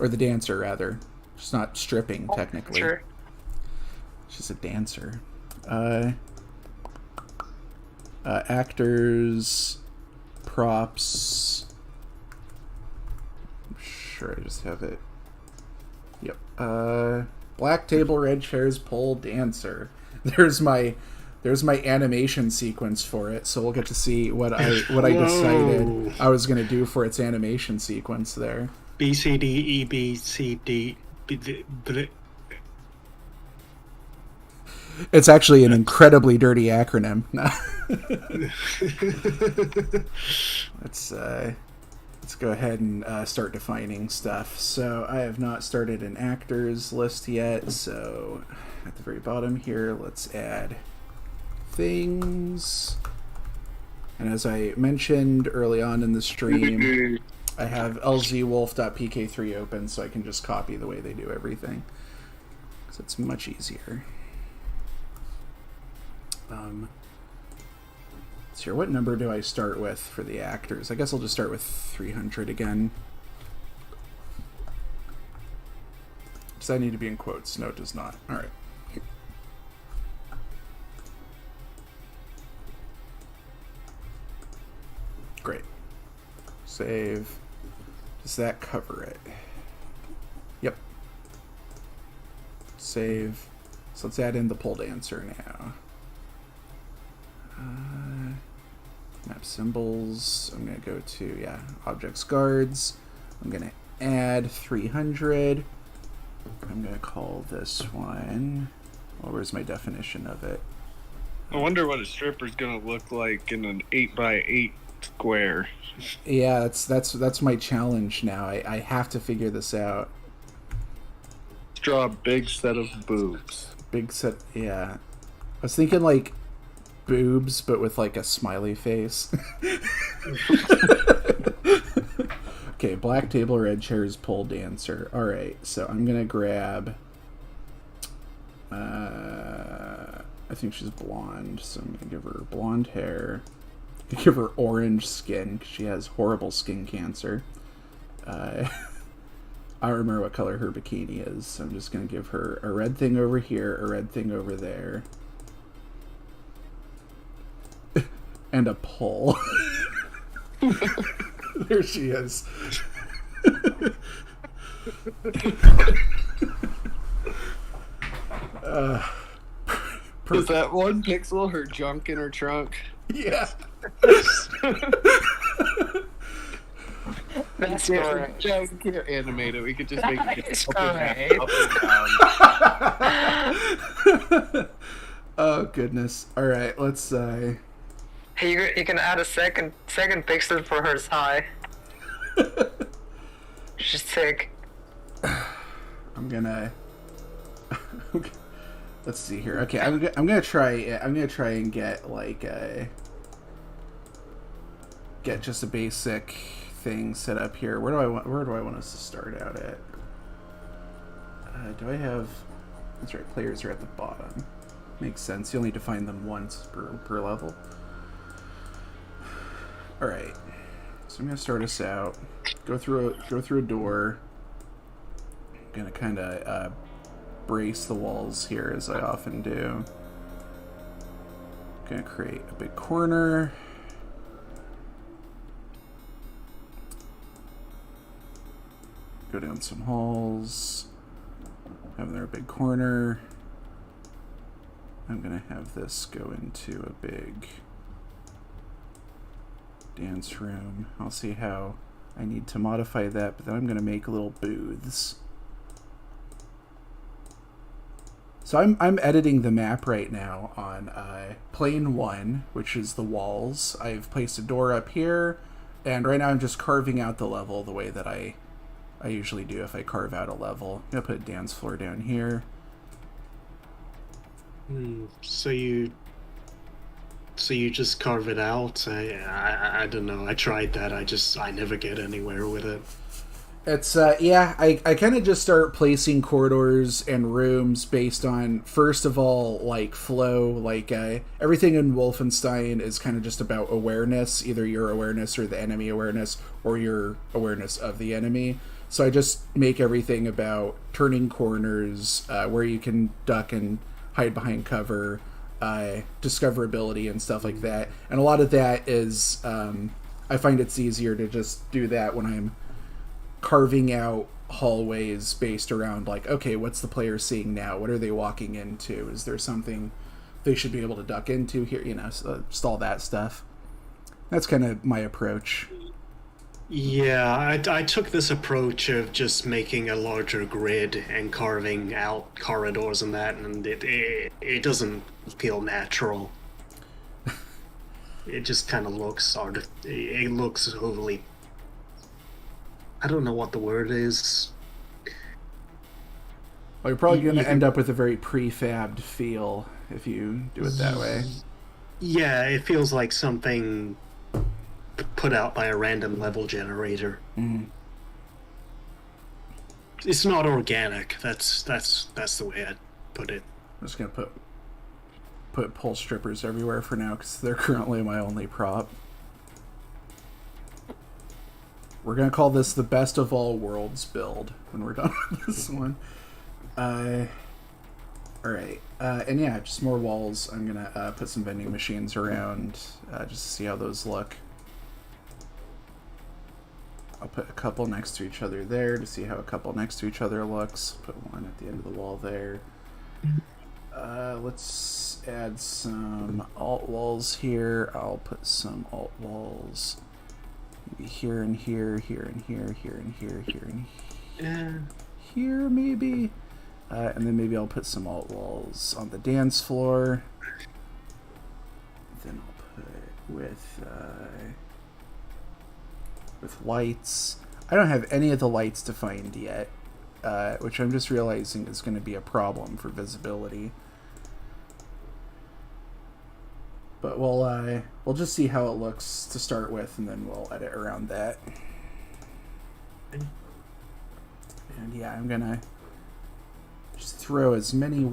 Or the dancer, rather. She's not stripping, technically. Sure. She's a dancer. Actors, props. I'm sure I just have it. Yep. Black table, red chairs, pole, dancer. There's my animation sequence for it, so we'll get to see what I decided I was gonna do for its animation sequence there. B C D E B C D. It's actually an incredibly dirty acronym. Let's go ahead and start defining stuff. So I have not started an actors list yet, so at the very bottom here, let's add things. And as I mentioned early on in the stream, I have LZWolf.pk3 open, so I can just copy the way they do everything, because it's much easier. So here, what number do I start with for the actors? I guess I'll just start with 300 again. Does that need to be in quotes? No, it does not. All right. Great. Save. Does that cover it? Yep. Save. So let's add in the pole dancer now. Map symbols. I'm going to go to, objects guards. I'm going to add 300. I'm going to call this one, well, where's my definition of it? I wonder what a stripper's going to look like in an 8x8 square. Yeah, that's my challenge now. I have to figure this out. Let's draw a big set of boobs. Big set, yeah. I was thinking like boobs, but with like a smiley face. Okay, black table, red chairs, pole dancer. All right, so I'm gonna grab. I think she's blonde, so I'm gonna give her blonde hair. Give her orange skin because she has horrible skin cancer. I don't remember what color her bikini is, so I'm just gonna give her a red thing over here, a red thing over there. And a pole. There she is. Is that one pixel her junk in her trunk? Yeah. That's correct. Yeah, we can't animate it. We could just make it It's up and correct. down. Oh goodness. All right, let's. Hey, you can add a second pixel for her thigh. She's thick. I'm gonna. Let's see here. Okay, I'm gonna try and get like get just a basic thing set up here. Where do I want us to start out at? Do I have? That's right. Players are at the bottom. Makes sense. You'll need to find them once per level. All right. So I'm gonna start us out. Go through a door. I'm gonna kind of brace the walls here as I often do. Gonna create a big corner. Go down some halls. Have there a big corner. I'm gonna have this go into a big dance room. I'll see how I need to modify that, but then I'm going to make little booths. So I'm editing the map right now on plane 1, which is the walls. I've placed a door up here, and right now I'm just carving out the level the way that I usually do if I carve out a level. I'm going to put a dance floor down here. So you just carve it out? I don't know. I tried that. I never get anywhere with it. It's I kind of just start placing corridors and rooms based on, first of all, like flow. Like everything in Wolfenstein is kind of just about awareness, either your awareness or the enemy awareness, or your awareness of the enemy. So I just make everything about turning corners, where you can duck and hide behind cover, discoverability and stuff like that. And a lot of that is I find it's easier to just do that when I'm carving out hallways based around, like, okay, what's the player seeing now? What are they walking into? Is there something they should be able to duck into here? You know, just all that stuff. That's kind of my approach. Yeah, I took this approach of just making a larger grid and carving out corridors and that, and it doesn't feel natural. It just kind of looks it looks overly... I don't know what the word is. Well, you're probably going to end up with a very prefabbed feel if you do it that way. Yeah, it feels like something put out by a random level generator. Mm. It's not organic. That's the way I'd put it. I'm just going to put pole strippers everywhere for now because they're currently my only prop. We're going to call this the best of all worlds build when we're done with this one. Alright. And yeah, just more walls. I'm going to put some vending machines around just to see how those look. I'll put a couple next to each other there to see how a couple next to each other looks. Put one at the end of the wall there. Let's add some alt walls here. I'll put some alt walls maybe here and here, here and here, here and here, here and here maybe. And then maybe I'll put some alt walls on the dance floor. Then I'll put with lights. I don't have any of the lights defined yet, which I'm just realizing is going to be a problem for visibility. But we'll just see how it looks to start with, and then we'll edit around that. And yeah, I'm gonna just throw as many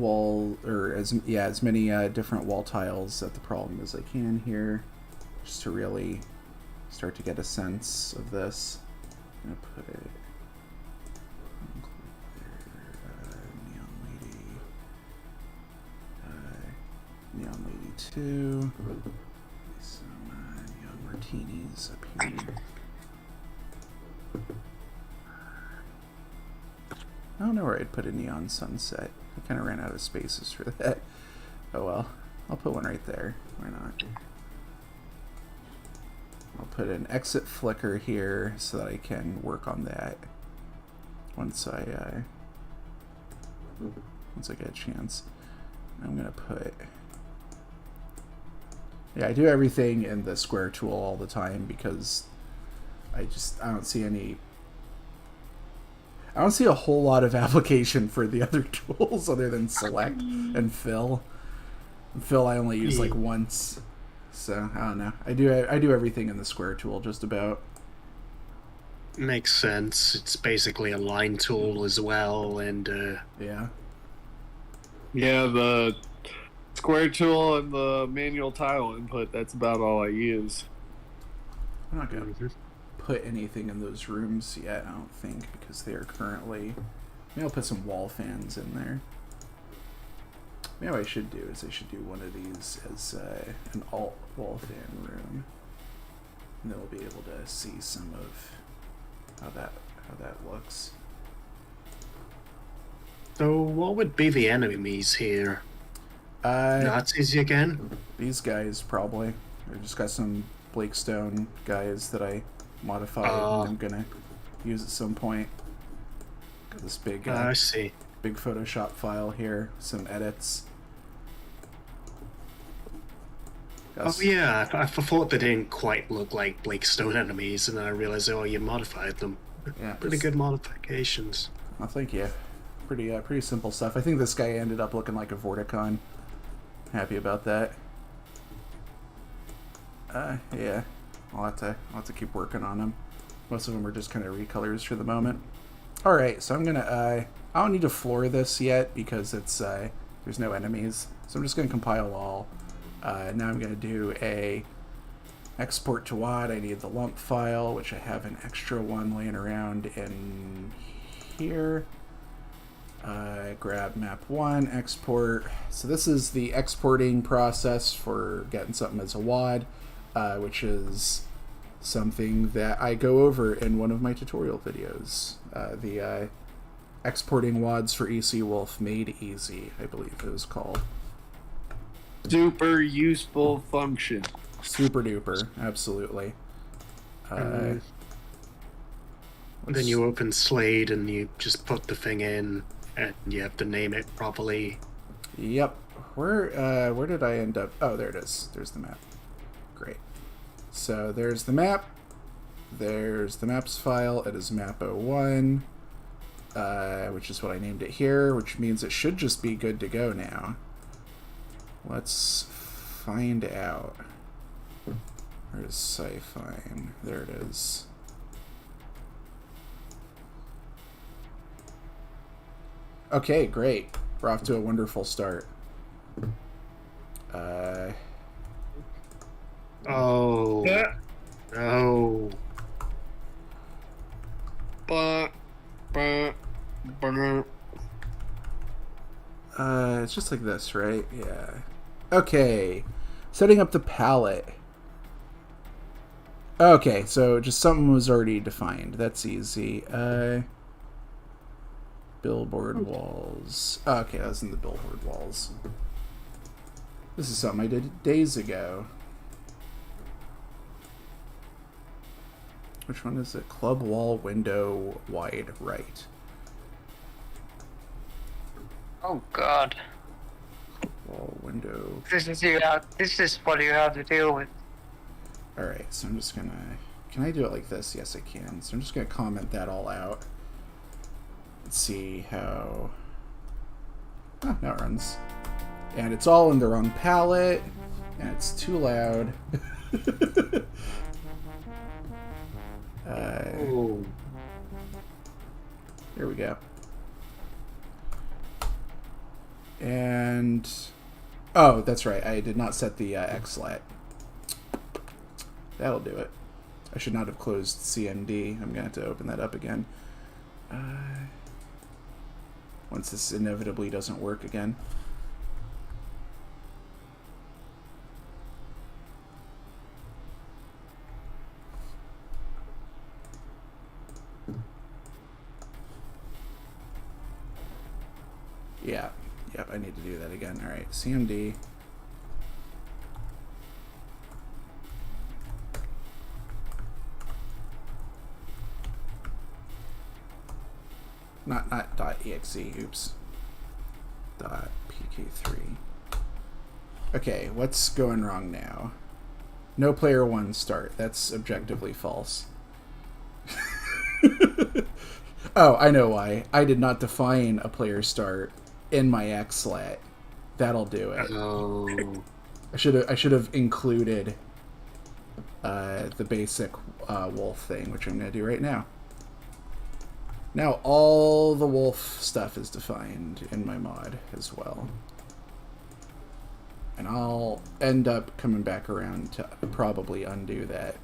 as many different wall tiles at the problem as I can here, just to really start to get a sense of this. I'm gonna put it Neon Lady 2, some neon martinis up here. I don't know where I'd put a neon sunset. I kind of ran out of spaces for that. Oh well, I'll put one right there. Why not? I'll put an exit flicker here so that I can work on that once I get a chance. I'm gonna put... Yeah, I do everything in the square tool all the time because I don't see a whole lot of application for the other tools other than select and fill. Fill I only use like once, so I don't know. I do everything in the square tool just about. Makes sense. It's basically a line tool as well, and yeah. Yeah, the square tool and the manual tile input, that's about all I use. I'm not gonna put anything in those rooms yet, I don't think, because they are currently... Maybe I'll put some wall fans in there. Maybe what I should do is I should do one of these as an alt wall fan room. And then we'll be able to see some of how that looks. So what would be the enemies here? Nazis again? These guys, probably. I just got some Blakestone guys that I modified and I'm gonna use at some point. Got this big, I see. Big Photoshop file here, some edits. Oh yeah, I thought they didn't quite look like Stone enemies, and then I realized, oh, you modified them. Yeah, pretty good modifications. Oh, thank you. Pretty simple stuff. I think this guy ended up looking like a Vorticon. Happy about that. Yeah, I'll have to keep working on them. Most of them are just kind of recolors for the moment. All right, so I'm gonna. I don't need to floor this yet because it's there's no enemies. So I'm just gonna compile all. Now I'm gonna do a export to WAD. I need the lump file, which I have an extra one laying around in here. Grab map 1, export. So this is the exporting process for getting something as a WAD, which is something that I go over in one of my tutorial videos. The exporting WADs for EC-Wolf made easy, I believe it was called. Super useful function. Super duper, absolutely. Then you open Slade and you just put the thing in, and you have to name it properly. Yep. Where did I end up? Oh, there it is. There's the map. Great. So there's the map. There's the maps file. It is map01, which is what I named it here, which means it should just be good to go now. Let's find out. Where's Sci-Fine? There it is. Okay, great. We're off to a wonderful start. Oh. Yeah. Oh. It's just like this, right? Yeah. Okay. Setting up the palette. Okay, so just something was already defined. That's easy. Billboard walls. Oh, okay, that was in the billboard walls. This is something I did days ago. Which one is it? Club wall window wide right. Oh God. Wall window. This is what you have to deal with. Alright, so I'm just gonna... Can I do it like this? Yes, I can. So I'm just gonna comment that all out. Let's see how... Oh, now it runs. And it's all in the wrong palette. And it's too loud. Oh. Here we go. And... Oh, that's right. I did not set the xlat. That'll do it. I should not have closed CMD. I'm going to have to open that up again. Once this inevitably doesn't work again. Yeah. Yep, I need to do that again. Alright, CMD. Not .exe, oops. .pk3. Okay, what's going wrong now? No player one start. That's objectively false. Oh, I know why. I did not define a player start in my xlat. That'll do it. Oh. I should have included the basic wolf thing, which I'm going to do right now. Now all the wolf stuff is defined in my mod as well. And I'll end up coming back around to probably undo that.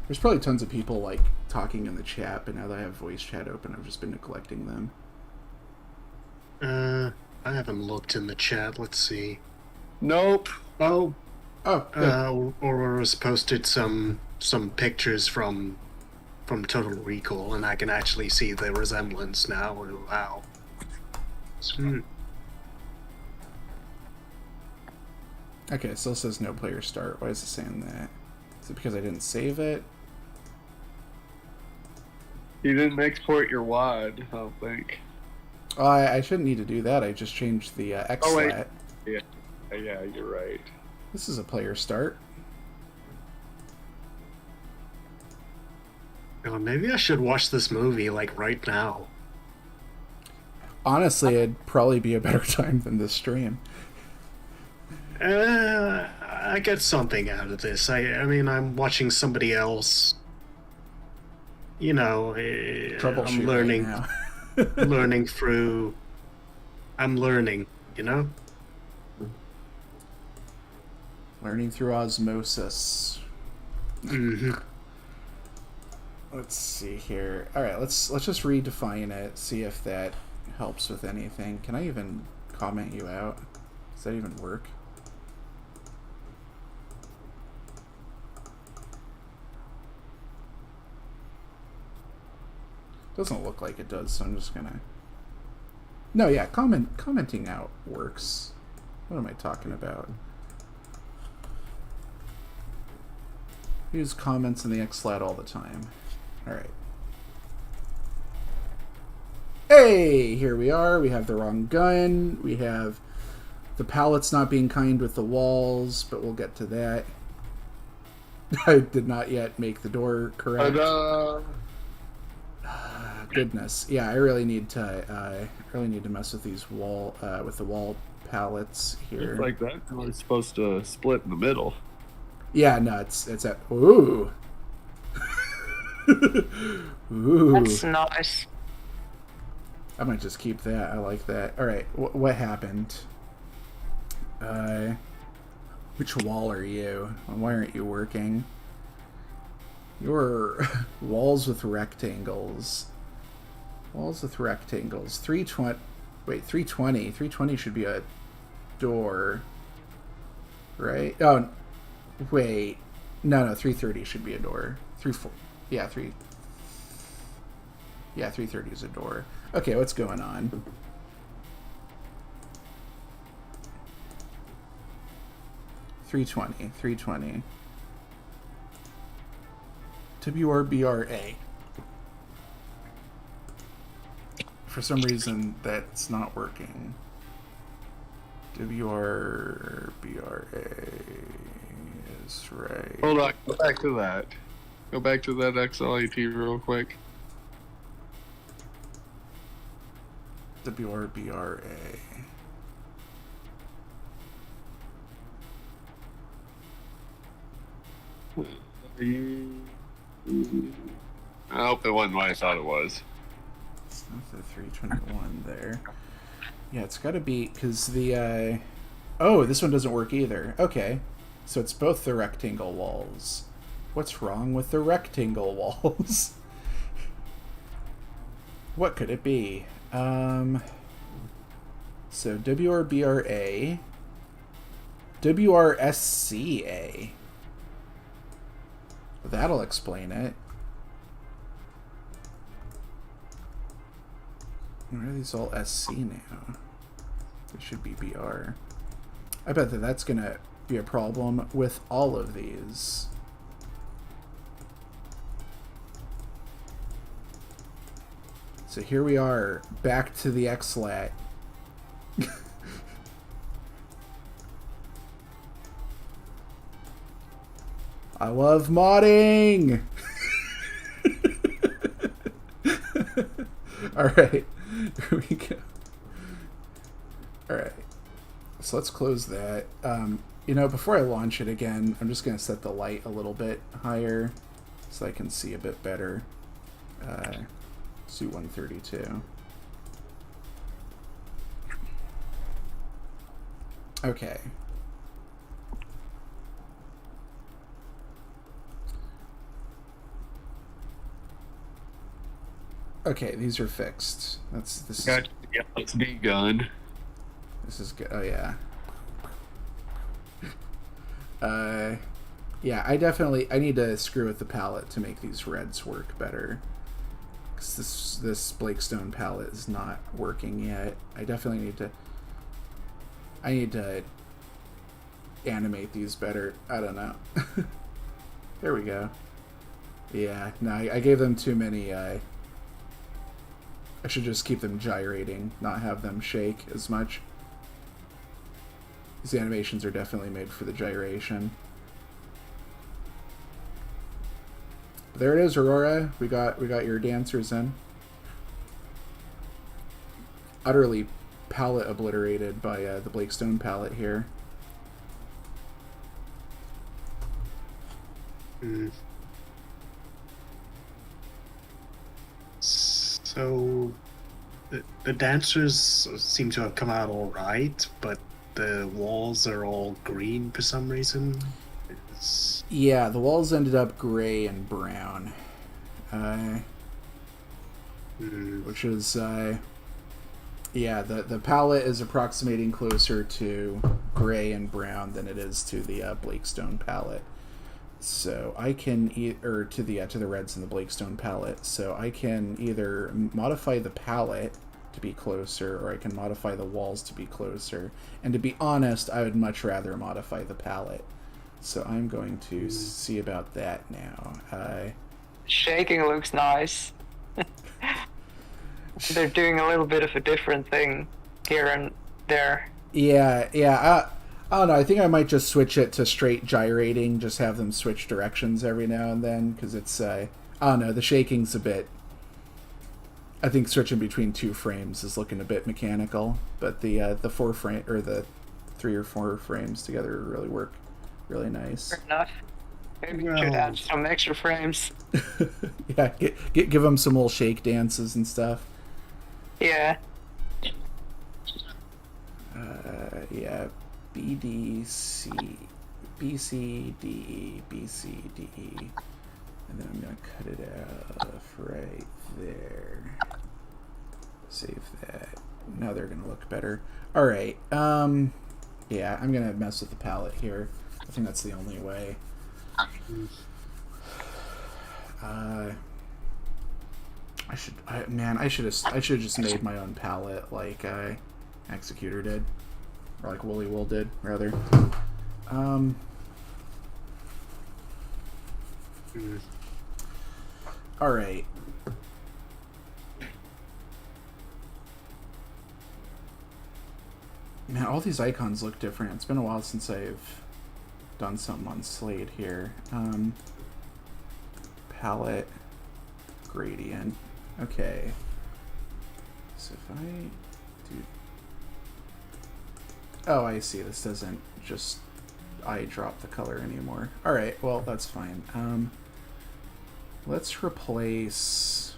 There's probably tons of people like talking in the chat, but now that I have voice chat open, I've just been neglecting them. I haven't looked in the chat. Let's see. Nope. Oh. Oh, Aurora's posted some pictures from Total Recall, and I can actually see the resemblance now. Wow. Okay, it still says no player start. Why is it saying that? Is it because I didn't save it? You didn't export your WAD, I don't think. Oh, I shouldn't need to do that. I just changed the xlat. Oh, wait. Yeah, you're right. This is a player start. Oh, maybe I should watch this movie, like, right now. Honestly, it'd probably be a better time than this stream. I get something out of this. I mean, I'm watching somebody else. You know, Troubleshoot I'm learning, right now. learning through. I'm learning, you know. Learning through osmosis. Mm-hmm. Let's see here. All right, let's just redefine it. See if that helps with anything. Can I even comment you out? Does that even work? Doesn't look like it does, so I'm just gonna. No, yeah, commenting out works. What am I talking about? Use comments in the xlat all the time. Alright. Hey! Here we are. We have the wrong gun. We have the pallets not being kind with the walls, but we'll get to that. I did not yet make the door correct. Goodness. Yeah, I really need to mess with these with the wall pallets here. It's like that. It's supposed to split in the middle. Yeah, no, it's at ooh. Ooh. That's nice. I might just keep that. I like that. All right, what happened? Which wall are you? Why aren't you working? Your walls with rectangles. Walls with rectangles. 320. Wait, 320. 320 should be a door, right? Oh, wait. No, 330 should be a door. 330 is a door. Okay, what's going on? $320. WRBRA. For some reason, that's not working. WRBRA is right. Hold on, go back to that. Go back to that XLAT real quick. WRBRA. I hope it wasn't what I thought it was. It's not the 321 there. Yeah, it's got to be, because the, oh, this one doesn't work either. Okay. So it's both the rectangle walls. What's wrong with the rectangle walls? What could it be? So WRBRA, WRSCA. That'll explain it. Why are these all SC now? They should be BR. I bet that's gonna be a problem with all of these. So here we are, back to the xlat. I love modding! Alright, here we go. Alright, so let's close that. You know, before I launch it again, I'm just going to set the light a little bit higher so I can see a bit better. Suit 132. Okay. Okay, these are fixed. This Got the LSD gun. This is good. Oh yeah. Yeah, I need to screw with the palette to make these reds work better. Cause this Blakestone palette is not working yet. I definitely need to animate these better. I don't know. There we go. Yeah, no, I gave them too many I should just keep them gyrating, not have them shake as much. These animations are definitely made for the gyration. There it is, Aurora. We got your dancers in. Utterly palette obliterated by the Blakestone palette here. So the dancers seem to have come out all right, but the walls are all green for some reason. Yeah, the walls ended up gray and brown, which is yeah, the palette is approximating closer to gray and brown than it is to the Blakestone palette. So I can to the reds in the Blakestone palette. So I can either modify the palette to be closer, or I can modify the walls to be closer. And to be honest, I would much rather modify the palette. So I'm going to see about that now. Shaking looks nice. They're doing a little bit of a different thing here and there. Yeah. I don't know. I think I might just switch it to straight gyrating. Just have them switch directions every now and then, because it's I don't know. The shaking's a bit. I think switching between 2 frames is looking a bit mechanical, but the 4 frame or the 3 or 4 frames together really work really nice. Fair enough. Maybe you should add some extra frames. Yeah, give them some little shake dances and stuff. Yeah. Yeah. BDC, BCD, BCD, and then I'm gonna cut it off right there. Save that. Now they're gonna look better. All right. Yeah, I'm gonna mess with the palette here. I think that's the only way. I should have just made my own palette like Executor did. Or like LZWolf did, rather. Alright. Man, all these icons look different. It's been a while since I've done something on Slate here. Palette. Gradient. Okay. So if I do... Oh, I see. This doesn't just drop the color anymore. Alright, well, that's fine. Let's replace...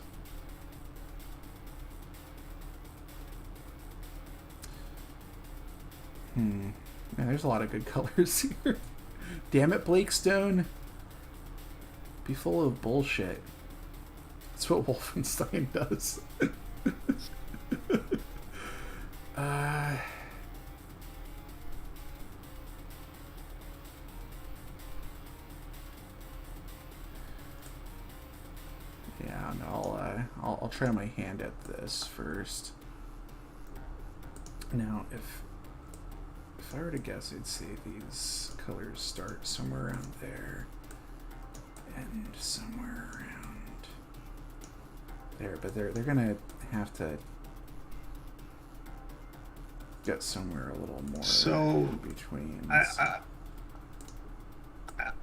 Man, there's a lot of good colors here. Damn it, Blakestone. Be full of bullshit. That's what Wolfenstein does. Yeah, no, I'll try my hand at this first. Now, if I were to guess, I'd say these colors start somewhere around there and somewhere around there, but they're gonna have to get somewhere a little more in between.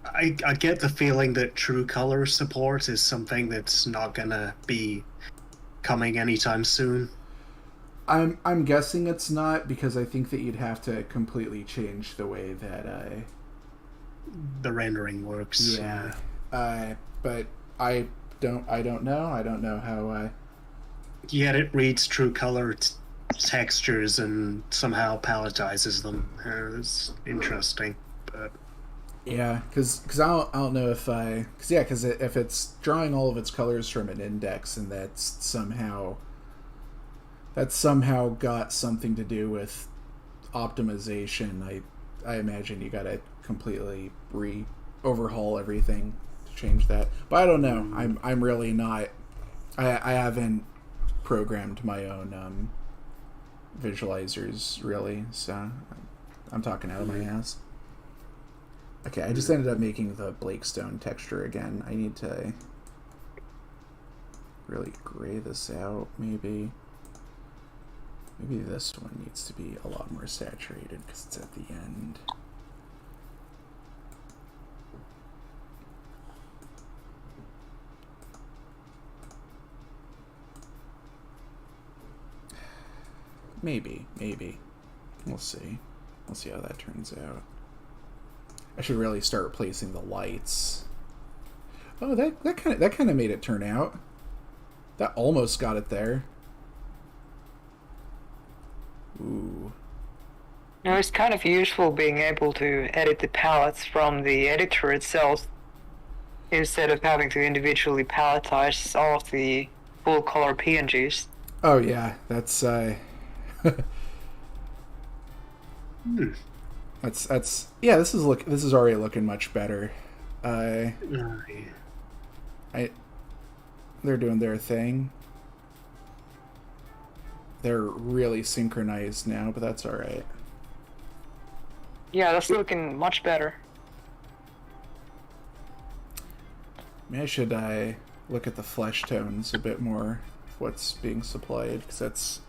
I get the feeling that true color support is something that's not gonna be coming anytime soon. I'm guessing it's not, because I think that you'd have to completely change the way that the rendering works. Yeah. But I don't know. I don't know how Yet it reads true color textures and somehow palletizes them. It's interesting, but yeah, because I don't know if because if it's drawing all of its colors from an index, and that's somehow got something to do with optimization, I imagine you gotta completely overhaul everything to change that. But I don't know. I'm really not. I haven't programmed my own visualizers really, so I'm talking out of my ass. Okay, I just ended up making the Blakestone texture again. I need to really gray this out, maybe. Maybe this one needs to be a lot more saturated because it's at the end. Maybe. We'll see. We'll see how that turns out. I should really start replacing the lights. Oh, that kind of made it turn out. That almost got it there. Ooh. You know, it's kind of useful being able to edit the palettes from the editor itself instead of having to individually palletize all of the full color PNGs. Oh yeah, that's that's yeah. This is already looking much better. They're doing their thing. They're really synchronized now, but that's all right. Yeah, that's looking much better. Maybe I should look at the flesh tones a bit more. What's being supplied, because that's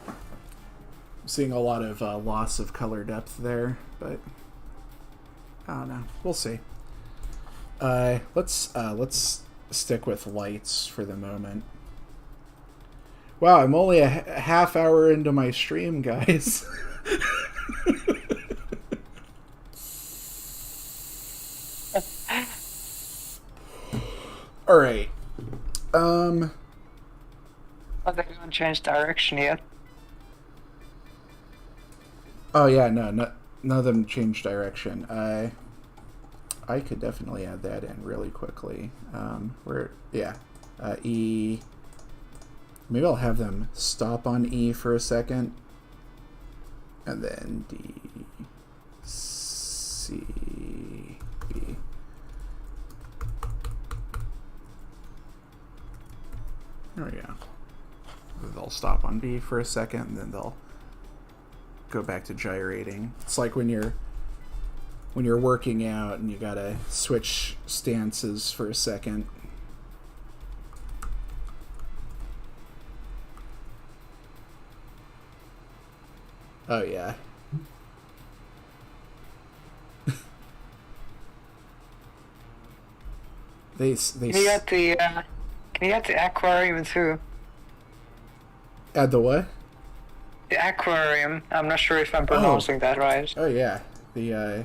I'm seeing a lot of loss of color depth there, but I don't know. We'll see. Let's stick with lights for the moment. Wow, I'm only a half hour into my stream, guys. All right. Oh, they haven't changed direction yet. Oh yeah, none of them changed direction. I could definitely add that in really quickly. E. Maybe I'll have them stop on E for a second, and then D, C, B. There we go. They'll stop on B for a second, and then they'll go back to gyrating. It's like when you're working out and you gotta switch stances for a second. Oh yeah. They Can you add the aquarium too? Add the what? The aquarium. I'm not sure if I'm pronouncing that right. Oh yeah, the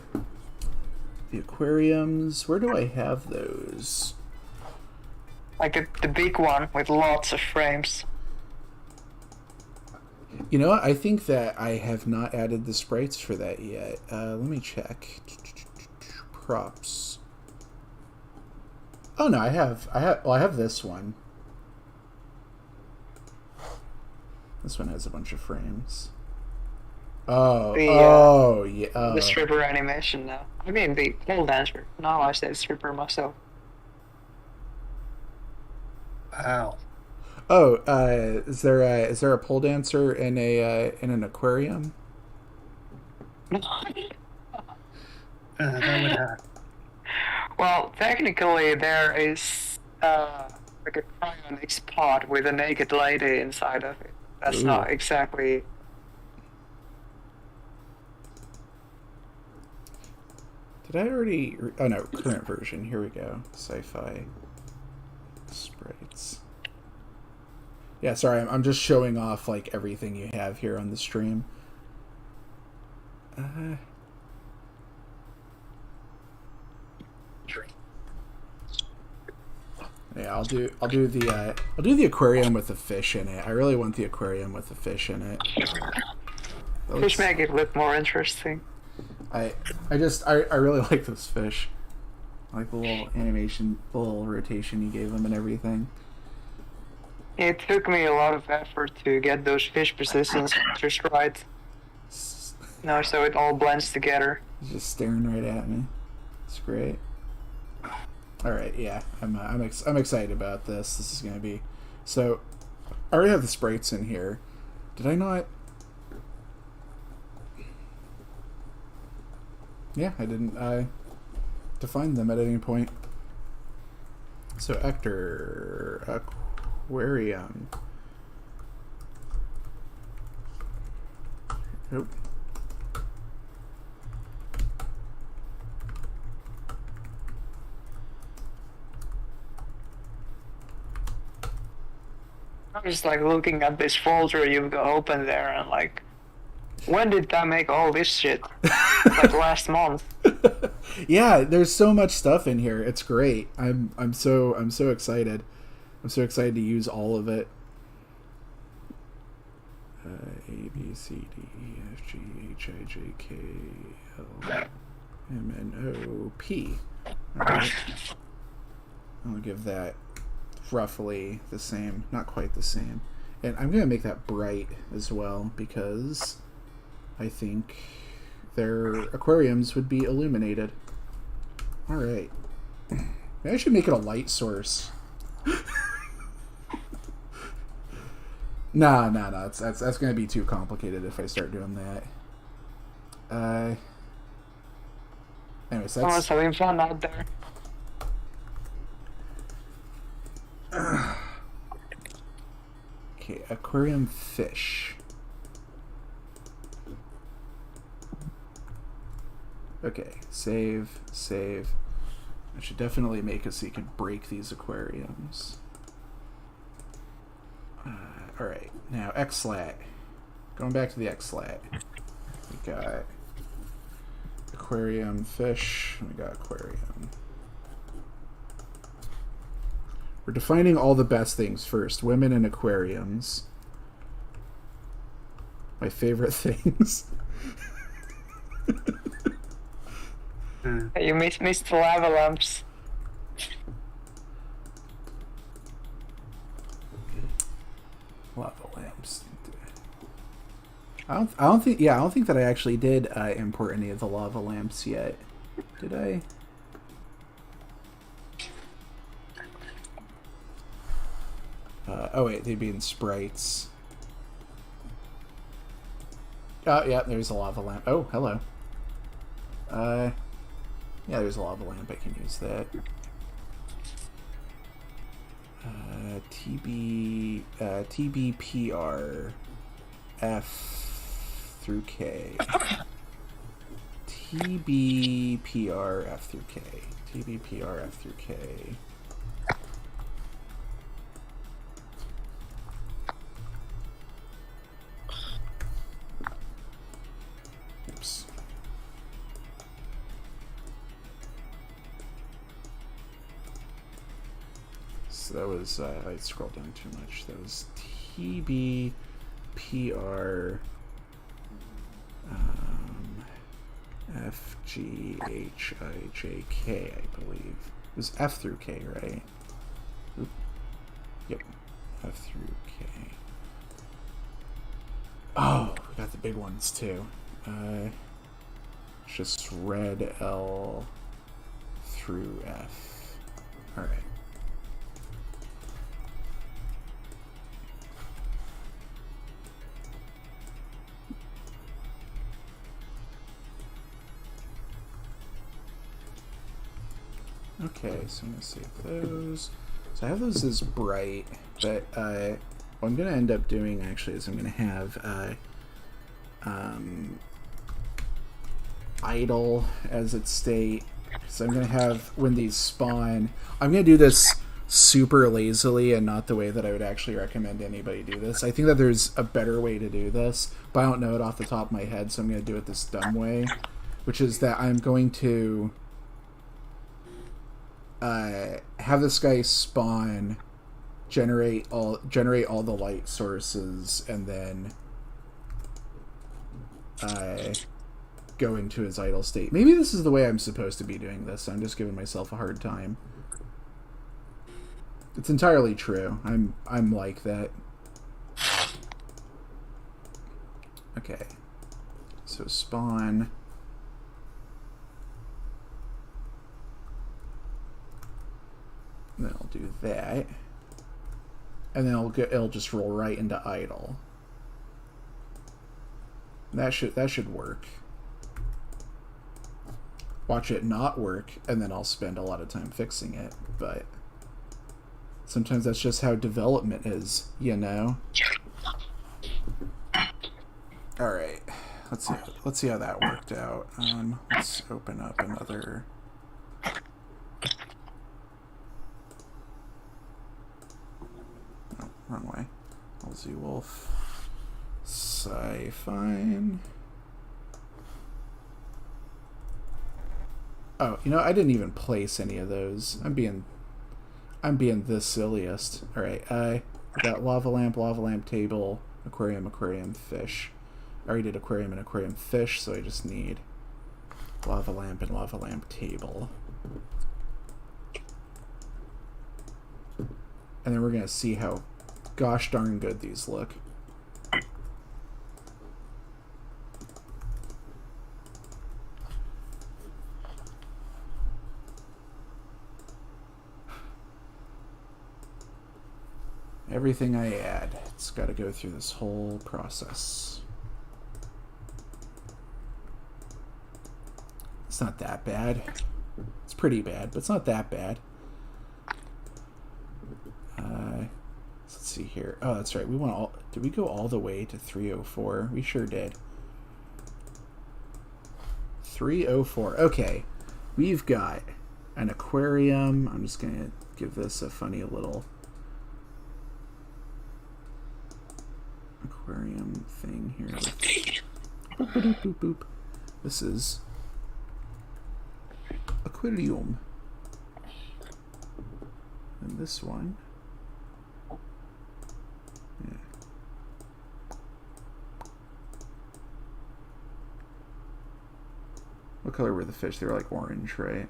aquariums. Where do I have those? Like the big one with lots of frames. You know what? I think that I have not added the sprites for that yet. Let me check. Props. Oh no, I have this one. This one has a bunch of frames. Yeah. The stripper animation now. I mean the pole dancer. Now I said stripper myself. Wow. Oh, is there a pole dancer in an aquarium? That would happen. Well, technically there is like a cryonics pod with a naked lady inside of it. That's Ooh. not exactly. Did I already? Oh no, current version. Here we go. Sci-Fi sprites. Yeah, sorry, I'm just showing off like everything you have here on the stream. Yeah, I'll do the aquarium with the fish in it. I really want the aquarium with the fish in it. Fish make it look more interesting. I really like those fish. I like the little animation, the little rotation you gave them and everything. It took me a lot of effort to get those fish positions just right. No, so it all blends together. He's just staring right at me. It's great. All right, yeah, I'm excited about this. This is gonna be so. I already have the sprites in here. Did I not? Yeah, I didn't define them at any point. So Ector aquarium. Nope. I'm just like looking at this folder you've got open there and like, when did I make all this shit? Like last month. Yeah, there's so much stuff in here. It's great. I'm so excited. I'm so excited to use all of it. A B C D E F G H I J K L M N O P. All right. I'll give that roughly the same, not quite the same. And I'm going to make that bright as well because I think their aquariums would be illuminated. All right. Maybe I should make it a light source. Nah. That's going to be too complicated if I start doing that. Anyways, that's... I was having fun out there. Okay, aquarium fish. Okay, save. I should definitely make it so you can break these aquariums. Alright, now xlat. Going back to the xlat. We got aquarium fish. We got aquarium. We're defining all the best things first. Women in aquariums. My favorite things. You missed the lava lamps. Lava lamps. I don't think that I actually did import any of the lava lamps yet. Did I? Oh wait, they'd be in sprites. Oh yeah, there's a lava lamp. Oh, hello. Yeah, there's a lava lamp. I can use that. TBPR F through K. TBPR F through K. TBPR F through K. Oops. So that was, I scrolled down too much. That was TBPR FGHIJK, I believe. It was F through K, right? Oop. Yep. F through K. Oh, we got the big ones too. Just red L through F. Alright. Okay, so I'm going to save those. So I have those as bright, but what I'm going to end up doing actually is I'm going to have idle as its state. So I'm going to have, when these spawn, I'm going to do this super lazily and not the way that I would actually recommend anybody do this. I think that there's a better way to do this, but I don't know it off the top of my head, so I'm going to do it this dumb way, which is that I'm going to have this guy spawn, generate all the light sources, and then go into his idle state. Maybe this is the way I'm supposed to be doing this. I'm just giving myself a hard time. It's entirely true. I'm like that. Okay. So spawn. Then I'll do that, and then it'll just roll right into idle. That should work. Watch it not work, and then I'll spend a lot of time fixing it. But Sometimes that's just how development is, you know. All right, let's see how that worked out. Let's open up another. No, wrong way. LZWolf. Sci-Fine. Oh, you know, I didn't even place any of those. I'm being the silliest. All right, I got lava lamp table, aquarium, fish. I already did aquarium and aquarium fish, so I just need lava lamp and lava lamp table. And then we're gonna see how gosh darn good these look. Everything I add, it's got to go through this whole process. It's not that bad. It's pretty bad, but it's not that bad. Let's see here. Oh, that's right. We want all. Did we go all the way to 304? We sure did. 304. Okay, we've got an aquarium. I'm just gonna give this a funny little aquarium thing here. Boop, boop, boop, boop. This is aquarium. And this one. Yeah. What color were the fish? They were like orange, right?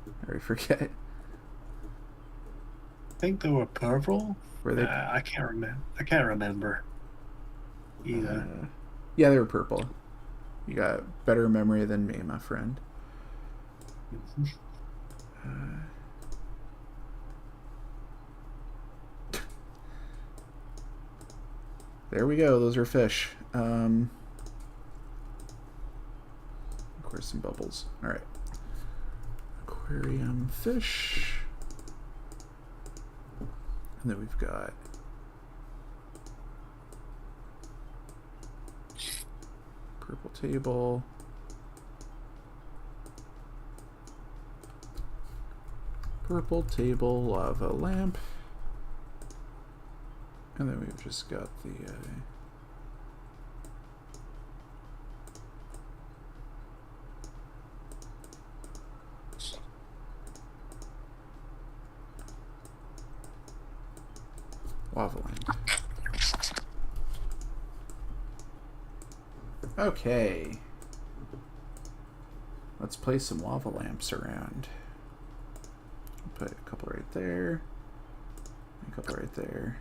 I already forget. I think they were purple. Were they? I can't remember. Either. Yeah, they were purple. You got better memory than me, my friend. There we go. Those are fish. Of course, some bubbles. All right. Aquarium fish. And then we've got purple table. Purple table, lava lamp. And then we've just got the lava lamp. Okay. Let's place some lava lamps around. Put a couple right there. A couple right there.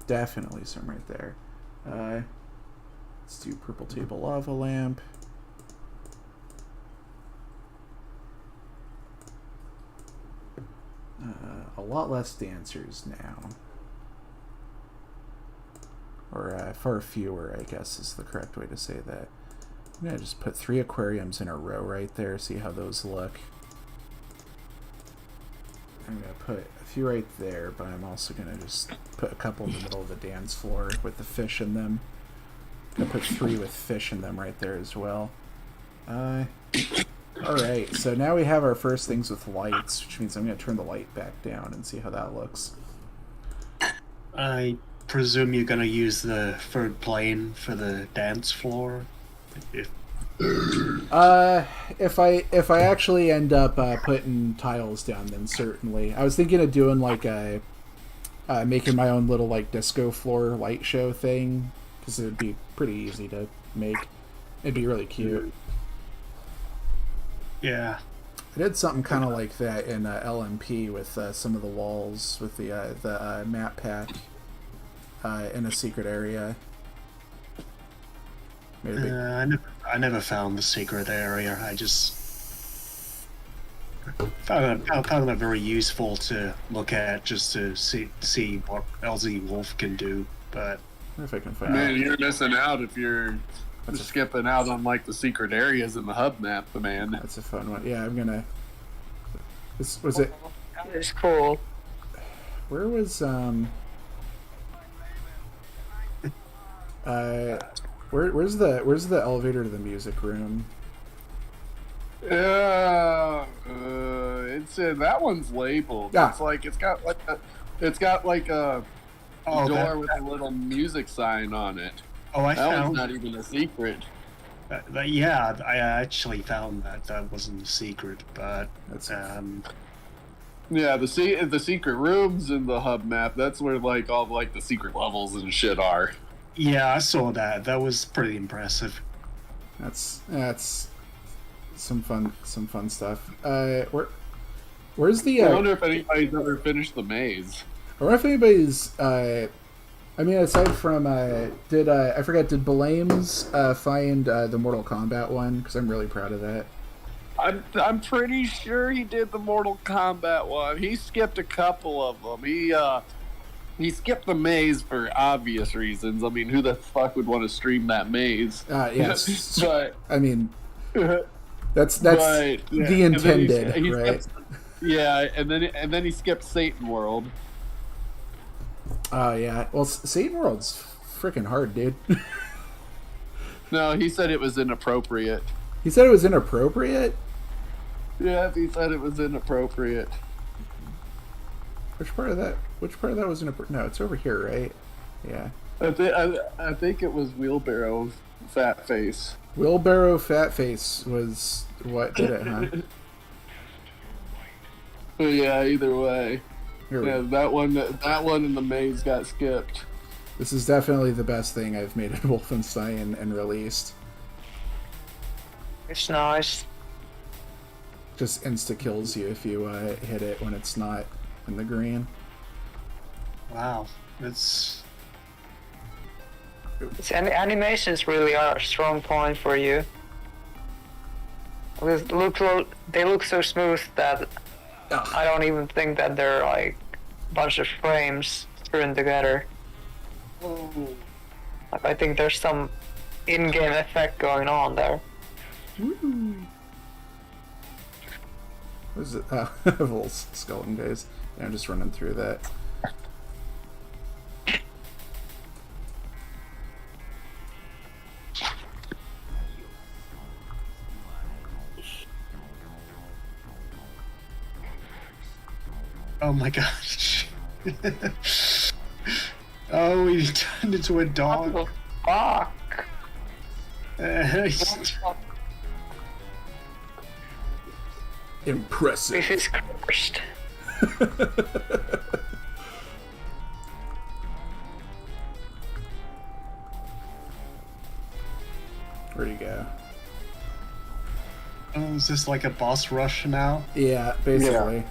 Definitely some right there. Let's do purple table lava lamp. A lot less dancers now. Or far fewer, I guess is the correct way to say that. I'm going to just put 3 aquariums in a row right there, see how those look. I'm going to put a few right there, but I'm also going to just put a couple in the middle of the dance floor with the fish in them. I'm going to put 3 with fish in them right there as well. Alright, so now we have our first things with lights, which means I'm going to turn the light back down and see how that looks. I presume you're going to use the third plane for the dance floor? If I actually end up putting tiles down, then certainly. I was thinking of doing like a making my own little like disco floor light show thing, because it would be pretty easy to make. It'd be really cute. Yeah. I did something kind of like that in LMP with some of the walls with the map pack in a secret area. I never found the secret area. I just found it very useful to look at, just to see what LZWolf can do. But if I can find man, you're missing out if you're skipping out on like the secret areas in the hub map, man. That's a fun one. Yeah, I'm gonna. Was it That is cool. Where was where's the elevator to the music room? It's that one's labeled. Yeah. It's like it's got like a door with a little music sign on it. Oh, I that found one's not even a secret. Yeah, I actually found that wasn't a secret, but That's Yeah, the secret rooms in the hub map. That's where like all like the secret levels and shit are. yeah, I saw that. That was pretty impressive. That's some fun stuff. Where's the? I wonder if anybody's ever finished the maze. I wonder if anybody's. I mean, aside from did Belames find the Mortal Kombat one? Because I'm really proud of that. I'm pretty sure he did the Mortal Kombat one. He skipped a couple of them. He skipped the maze for obvious reasons. I mean, who the fuck would want to stream that maze? Yes, but I mean, that's but, yeah. the intended, he right? Yeah, and then he skipped Satan World. Oh yeah. Well, Satan World's freaking hard, dude. No, he said it was inappropriate. He said it was inappropriate? Yeah, he said it was inappropriate. Which part of that was inappropriate? No, it's over here, right? Yeah. I think it was Wheelbarrow Fat Face. Wheelbarrow Fat Face was what did it, huh? But yeah, either way. Here that one in the maze got skipped. This is definitely the best thing I've made in Wolfenstein and released. It's nice. Just insta kills you if you hit it when it's not in the green. Wow, it's Animations really are a strong point for you. They look so smooth that I don't even think that they're like a bunch of frames thrown together. Like, I think there's some in-game effect going on there. Woo. What is it? Little skeleton guys. Yeah, I'm just running through that. oh my gosh. Oh, he turned into a dog. What the fuck? Impressive. This is cursed. Where'd he go? Oh, is this like a boss rush now? Yeah, basically. Yeah.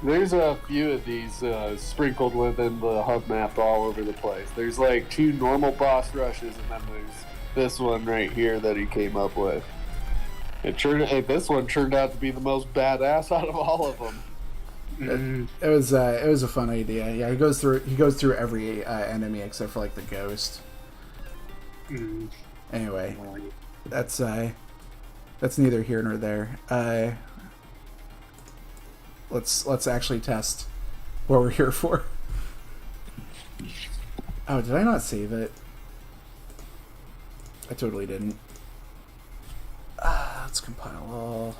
There's a few of these sprinkled within the hub map all over the place. There's like 2 normal boss rushes, and then there's this one right here that he came up with. This one turned out to be the most badass out of all of them. It was a fun idea. Yeah, he goes through every enemy except for like the ghost. Anyway, that's neither here nor there. Let's actually test what we're here for. Oh, did I not save it? I totally didn't. Let's compile all.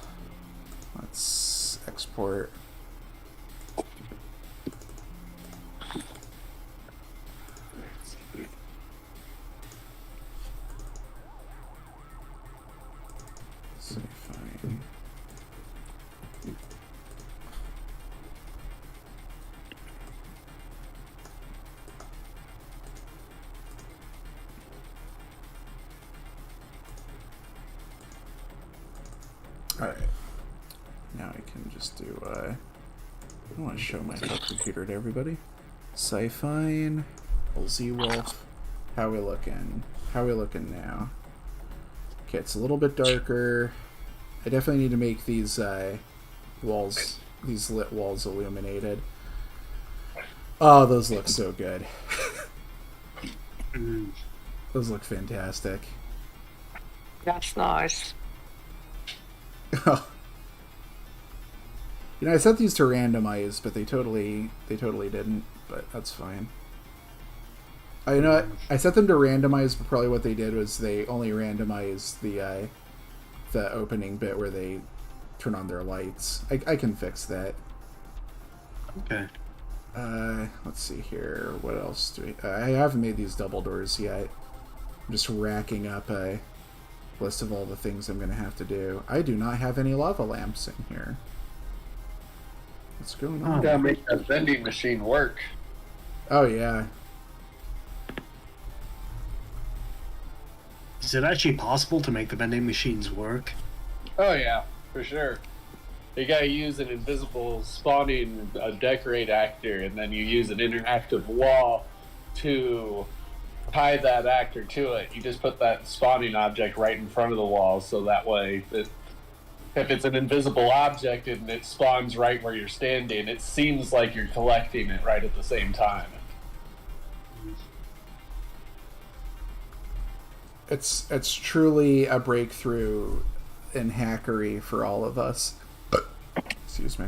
Let's export. Sci-Fine. Alright. Now I can just do, I want to show my hub computer to everybody. Sci-Fine, LZWolf. How we looking? How we looking now? Okay, it's a little bit darker. I definitely need to make these walls, these lit walls illuminated. Oh, those look so good. Those look fantastic. That's nice. You know, I set these to randomize, but they totally didn't. But that's fine. I know what, I set them to randomize, but probably what they did was they only randomized the opening bit where they turn on their lights. I can fix that. Okay. Let's see here. What else do we... I haven't made these double doors yet. I'm just racking up a list of all the things I'm going to have to do. I do not have any lava lamps in here. What's going on? You gotta make that vending machine work. Oh, yeah. Is it actually possible to make the vending machines work? Oh yeah, for sure. You gotta use an invisible spawning decorate actor, and then you use an interactive wall to tie that actor to it. You just put that spawning object right in front of the wall, so that way, if it's an invisible object and it spawns right where you're standing, it seems like you're collecting it right at the same time. It's truly a breakthrough in hackery for all of us. Excuse me.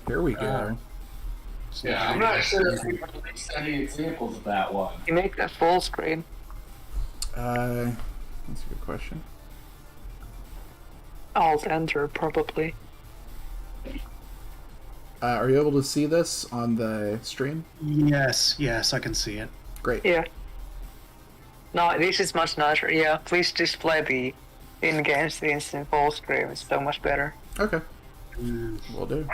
Here we go. Yeah, I'm not sure if we released any examples of that one. You make that full screen. That's a good question. Alt enter, probably. Are you able to see this on the stream? Yes, I can see it. Great. Yeah. No, this is much nicer. Yeah, please display the in-game scenes in full screen. It's so much better. Okay. Will do.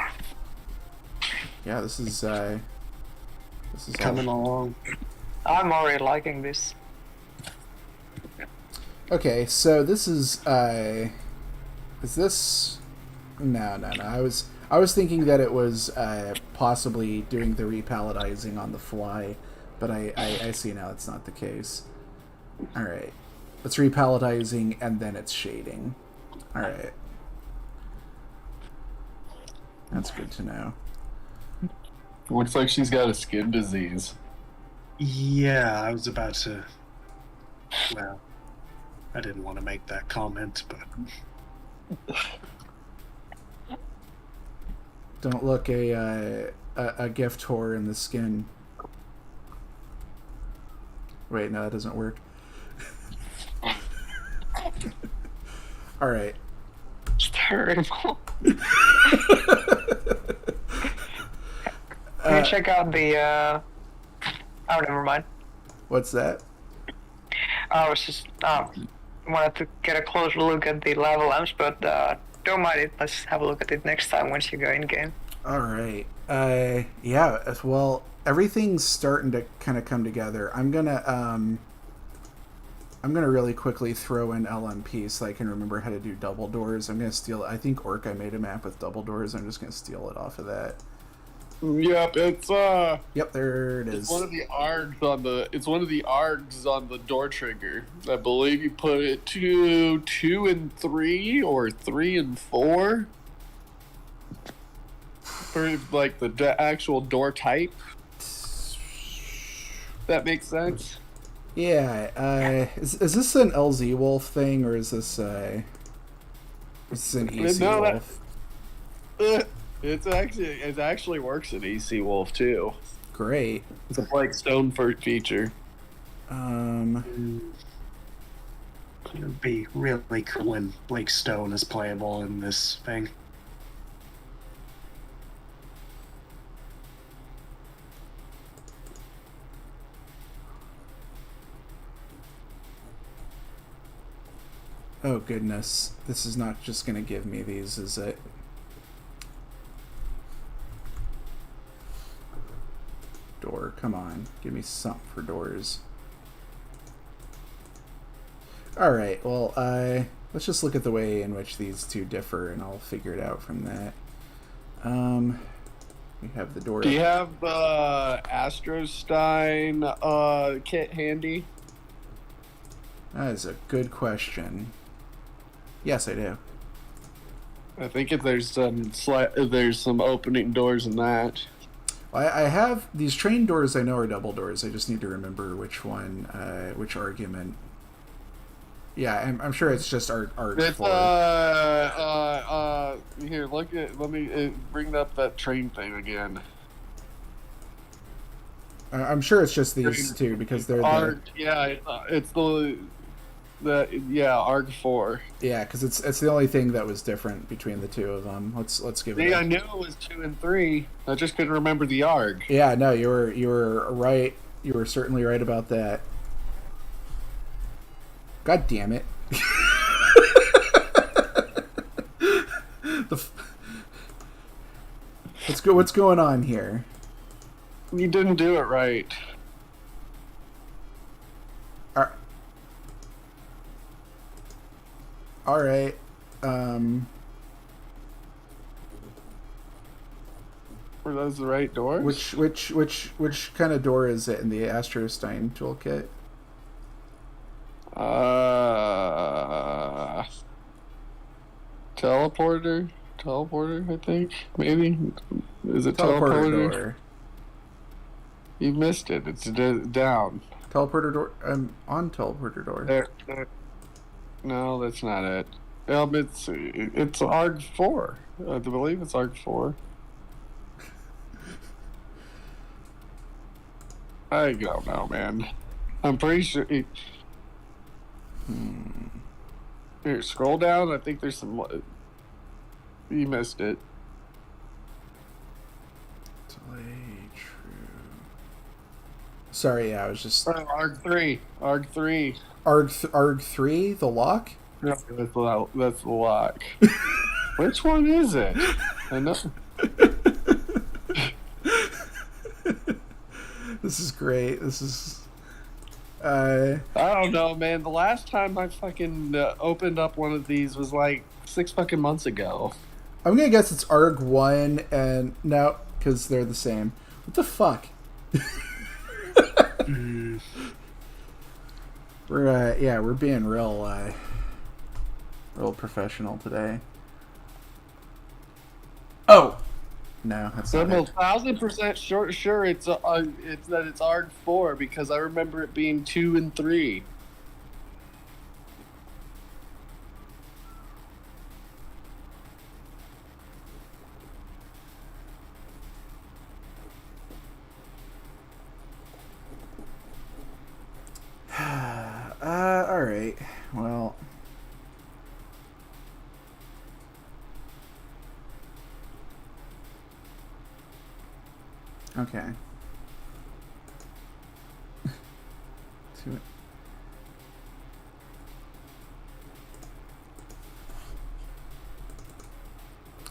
Yeah, this is Coming along. I'm already liking this. Okay, so this is this? No. I was thinking that it was possibly doing the repalletizing on the fly, but I see now it's not the case. All right, it's repalletizing and then it's shading. All right, that's good to know. Looks like she's got a skin disease. Yeah, I was about to... Well, I didn't want to make that comment, but... Don't look a gift whore in the skin. Wait, no, that doesn't work. All right. It's terrible. Can you check out the, oh, never mind. What's that? I was just, wanted to get a closer look at the lava lamps, but, don't mind it. Let's have a look at it next time once you go in-game. All right. Yeah, well, everything's starting to kind of come together. I'm gonna really quickly throw in LMP so I can remember how to do double doors. I'm gonna steal it. I think Orca made a map with double doors. I'm just gonna steal it off of that. Yep, it's Yep, there it is. It's one of the args on the door trigger. I believe you put it to 2 and 3 or 3 and 4 for like the actual door type. That makes sense. Yeah. Is this an LZWolf thing or is this an ECWolf? It actually works in ECWolf too. Great. It's a Blake Stone feature. It would be really cool when Blake Stone is playable in this thing. Oh goodness. This is not just gonna give me these, is it? Door, come on. Give me something for doors. Alright, well, let's just look at the way in which these two differ and I'll figure it out from that. We have the door. Do you have the Astrostein kit handy? That is a good question. Yes, I do. I think if there's some opening doors in that. I have these train doors. I know are double doors. I just need to remember which one, which argument. Yeah, I'm sure it's just art It's for. here. Look at. Let me bring up that train thing again. I'm sure it's just these two because they're ARG. Yeah, it's the ARG 4. Yeah, because it's the only thing that was different between the two of them. Let's give it. I knew it was 2 and 3. I just couldn't remember the ARG. Yeah, no, you were right. You were certainly right about that. God damn it. What's going on here? You didn't do it right. All right. Were those the right doors? Which kind of door is it in the Astrostein toolkit? Teleporter, I think. Maybe. Is it teleporter? Door. You missed it. It's down. Teleporter door. I'm on teleporter door. There. No, that's not it. It's ARG 4. I believe it's ARG 4. I don't know, man. I'm pretty sure. Here, scroll down. I think there's some. You missed it. Delay true. Sorry, yeah, I was just. ARG 3. ARG 3. ARG 3, the lock? No, that's the lock. Which one is it? I know. This is great. This is. I don't know, man. The last time I fucking opened up one of these was like 6 fucking months ago. I'm gonna guess it's ARG 1 and no, because they're the same. What the fuck? We're being real professional today. Oh, no, that's So I'm not it. 1,000% sure it's that it's ARG 4 because I remember it being 2 and 3. All right. Well. Okay.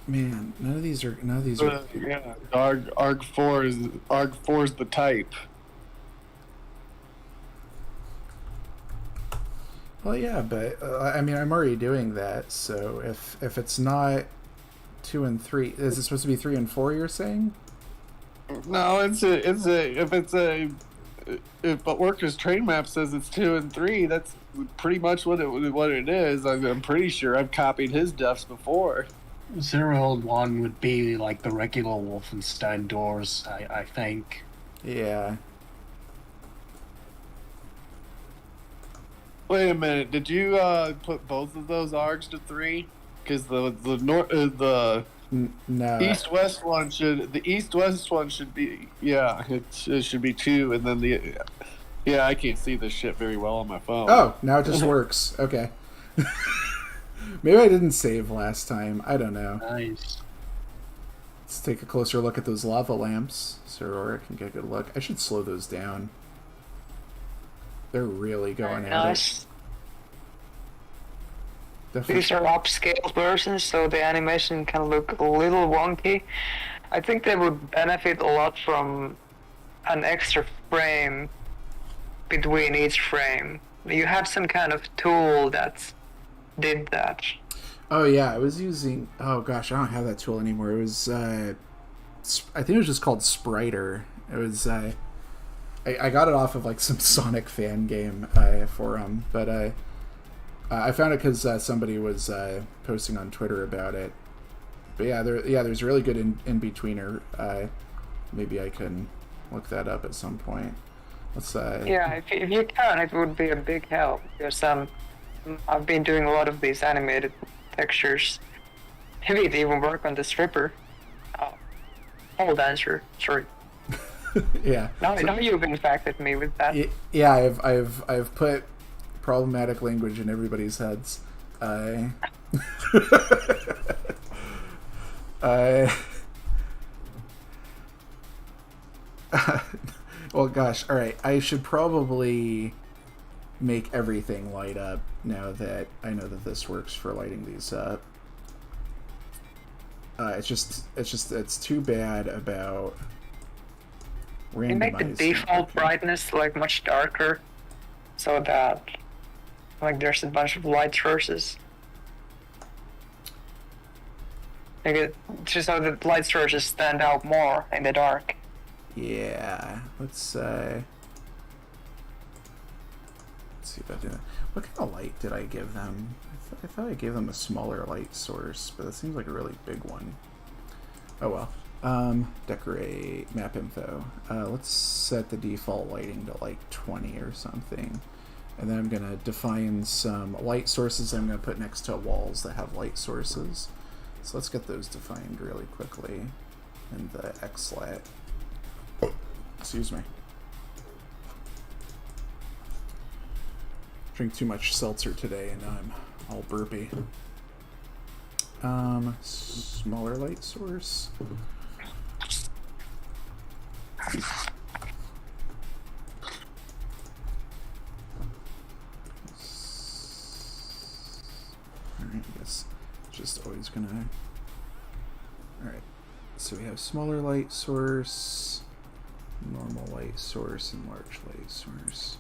Man, none of these are. Yeah, ARG 4 is the type. Well, yeah, but I mean, I'm already doing that. So if it's not 2 and 3, is it supposed to be 3 and 4? You're saying? No, if Orca's train map says it's 2 and 3, that's pretty much what it is. I'm pretty sure I've copied his defs before. 0-1 would be like the regular Wolfenstein doors, I think. Yeah. Wait a minute. Did you put both of those ARGs to 3? Because the no. east-west one should be it should be 2, and then I can't see this shit very well on my phone. Oh, now it just works. Okay. Maybe I didn't save last time. I don't know. Nice. Let's take a closer look at those lava lamps so Aurora can get a good look. I should slow those down. They're really going at it. Definitely. These are upscale versions, so the animation can look a little wonky. I think they would benefit a lot from an extra frame between each frame. You had some kind of tool that did that. Oh yeah, I was using. Oh gosh, I don't have that tool anymore. It was. I think it was just called Spriter. It was. I got it off of like some Sonic fan game forum, but I found it because somebody was posting on Twitter about it. But there's a really good in-betweener. Maybe I can look that up at some point. Let's Yeah, if you can, it would be a big help because I've been doing a lot of these animated textures Maybe it even work on the stripper. Oh, dancer. Sorry. Yeah. Now you've infected me with that. Yeah, I've put problematic language in everybody's heads. I well, gosh, all right. I should probably make everything light up now that I know that this works for lighting these up. It's too bad about randomizing. You make the default brightness like much darker, so that like there's a bunch of light sources. Just so the light sources stand out more in the dark. Yeah, let's see if I do that. What kind of light did I give them? I thought I gave them a smaller light source, but that seems like a really big one. Oh well. Decorate map info. Let's set the default lighting to like 20 or something. And then I'm going to define some light sources I'm going to put next to walls that have light sources. So let's get those defined really quickly in the xlat. Excuse me. Drink too much seltzer today and I'm all burpy. Smaller light source. Alright, I guess just always gonna... Alright, so we have smaller light source, normal light source, and large light source.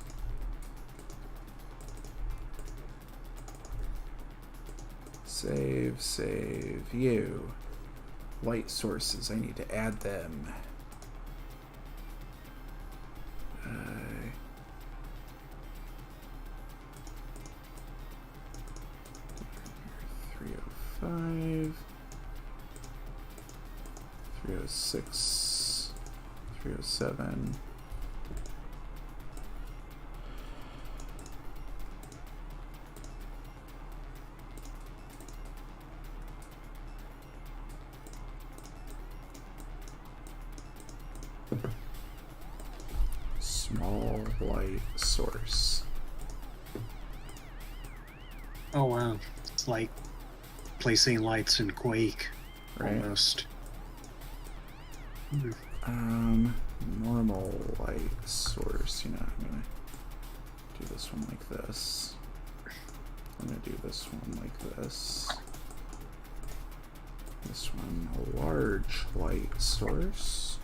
Save, view. Light sources, I need to add them. 305, 306, 307. Small light source. Oh wow, it's like placing lights in Quake, right? Almost. Normal light source. You know, I'm gonna do this one like this. I'm gonna do this one like this. This one, a large light source.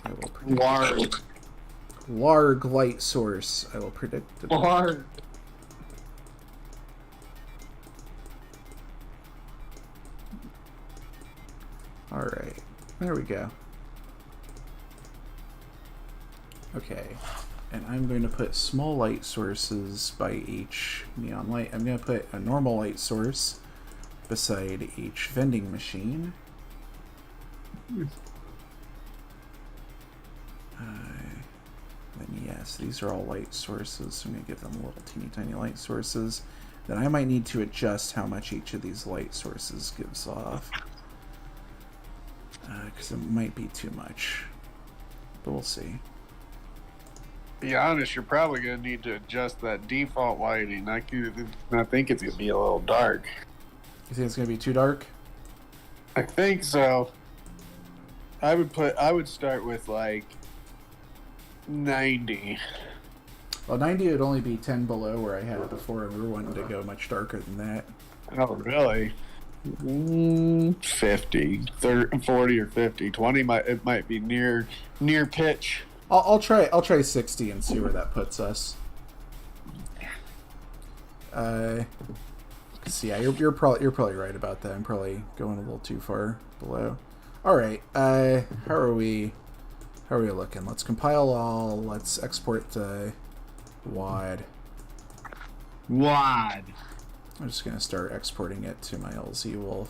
I will predict large light source. I will predict it. Large. All right, there we go. Okay, and I'm going to put small light sources by each neon light. I'm going to put a normal light source beside each vending machine. Then yes, these are all light sources, so I'm going to give them little teeny tiny light sources. Then I might need to adjust how much each of these light sources gives off. Because it might be too much. But we'll see. Be honest, you're probably going to need to adjust that default lighting. I think it's going to be a little dark. You think it's going to be too dark? I think so. I would start with like 90. Well, 90 would only be 10 below where I had it before, and we were wanting to go much darker than that. Oh, really? 50, 30, 40 or 50. 20 might be near pitch. I'll try 60 and see where that puts us. See, yeah, you're probably right about that. I'm probably going a little too far below. All right. How are we looking? Let's compile all. Let's export the WAD. WAD. I'm just gonna start exporting it to my LZWolf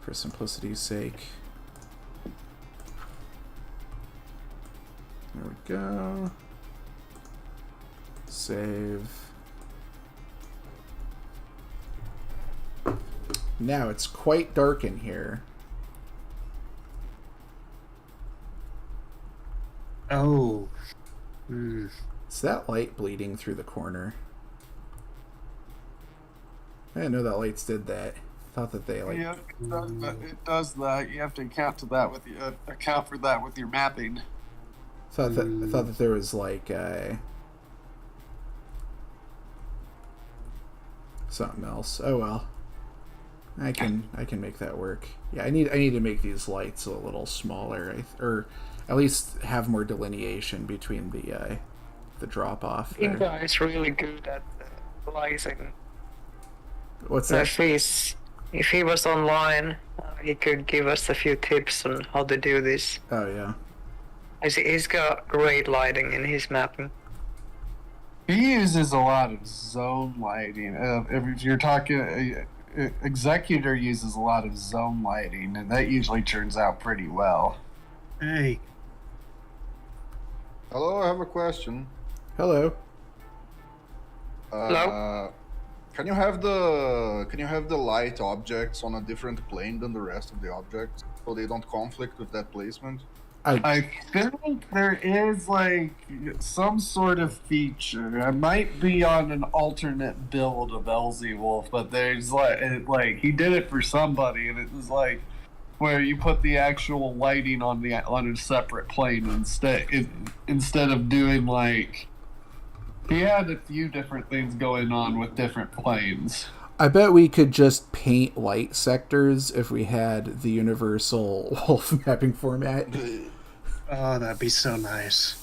for simplicity's sake. There we go. Save. Now it's quite dark in here. Oh. Is that light bleeding through the corner? I didn't know that lights did that. Thought that they like. Yeah, it does that. You have to account for that with your mapping. I thought that there was like something else. Oh well. I can make that work. Yeah, I need to make these lights a little smaller, or at least have more delineation between the drop off. This guy is really good at lighting. What's that? If he was online, he could give us a few tips on how to do this. Oh yeah. He's got great lighting in his mapping. He uses a lot of zone lighting. If you're talking, Executor uses a lot of zone lighting, and that usually turns out pretty well. Hey. Hello, I have a question. Hello. Hello? Can you have the light objects on a different plane than the rest of the objects, so they don't conflict with that placement? I think there is like some sort of feature. I might be on an alternate build of LZWolf, but there's like he did it for somebody, and it was like where you put the actual lighting on a separate plane instead of doing like. He had a few different things going on with different planes. I bet we could just paint light sectors if we had the universal wolf mapping format. Oh, that'd be so nice.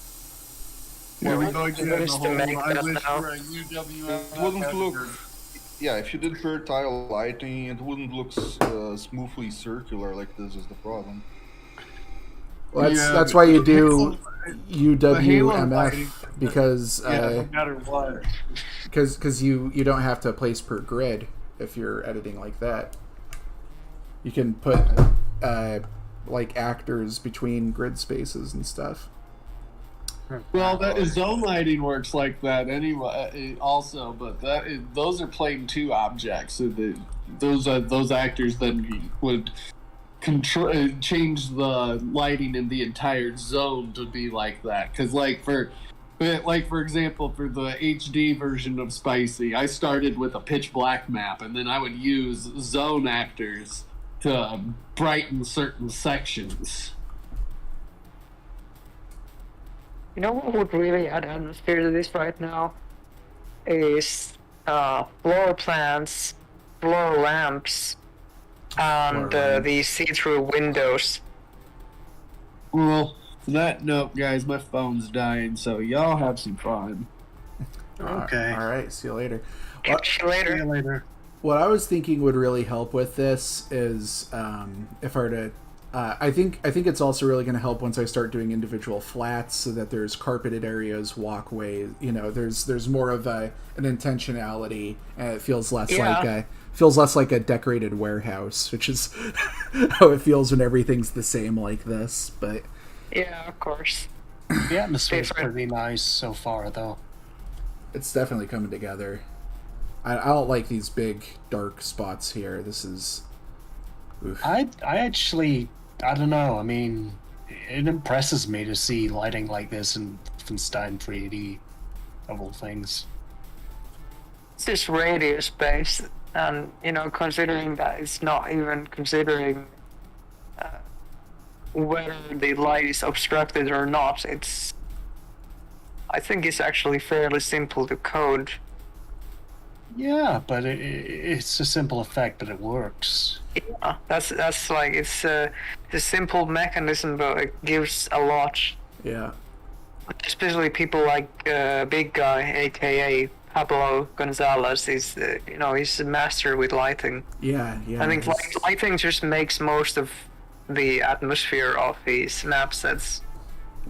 Yeah, we're going to have the whole make I that wish now. for a UWF. It wouldn't look. Yeah, if you did per tile lighting, it wouldn't look smoothly circular like this is the problem. Well, Yeah, that's why you do the Halo UWMF lighting- because no matter what. because you don't have to place per grid if you're editing like that. You can put like actors between grid spaces and stuff. Well, zone lighting works like that anyway. Also, but those are plane 2 objects. So those actors then would change the lighting in the entire zone to be like that. Because for example, for the HD version of Spicy, I started with a pitch black map, and then I would use zone actors to brighten certain sections. You know what would really add atmosphere to this right now? Is floor plants, floor lamps, and the see-through windows. Well, for that note, guys, my phone's dying, so y'all have some fun. Okay. All right. See you later. Catch you later. See you later. What I was thinking would really help with this is if I were to. I think it's also really going to help once I start doing individual flats, so that there's carpeted areas, walkways. You know, there's more of an intentionality, and it feels less like a decorated warehouse, which is how it feels when everything's the same like this. But Yeah, of course. The atmosphere's pretty nice so far, though. it's definitely coming together. I don't like these big dark spots here. This is. Oof. I don't know. I mean, it impresses me to see lighting like this in Wolfenstein 3D, of all things. It's just radius based, and considering that it's not even considering whether the light is obstructed or not, I think it's actually fairly simple to code. Yeah, but it's a simple effect, but it works. Yeah, that's like it's a simple mechanism, but it gives a lot. Yeah. Especially people like Big Guy, aka Pablo Gonzalez. He's a master with lighting. Yeah. I think lighting just makes most of the atmosphere of his map sets.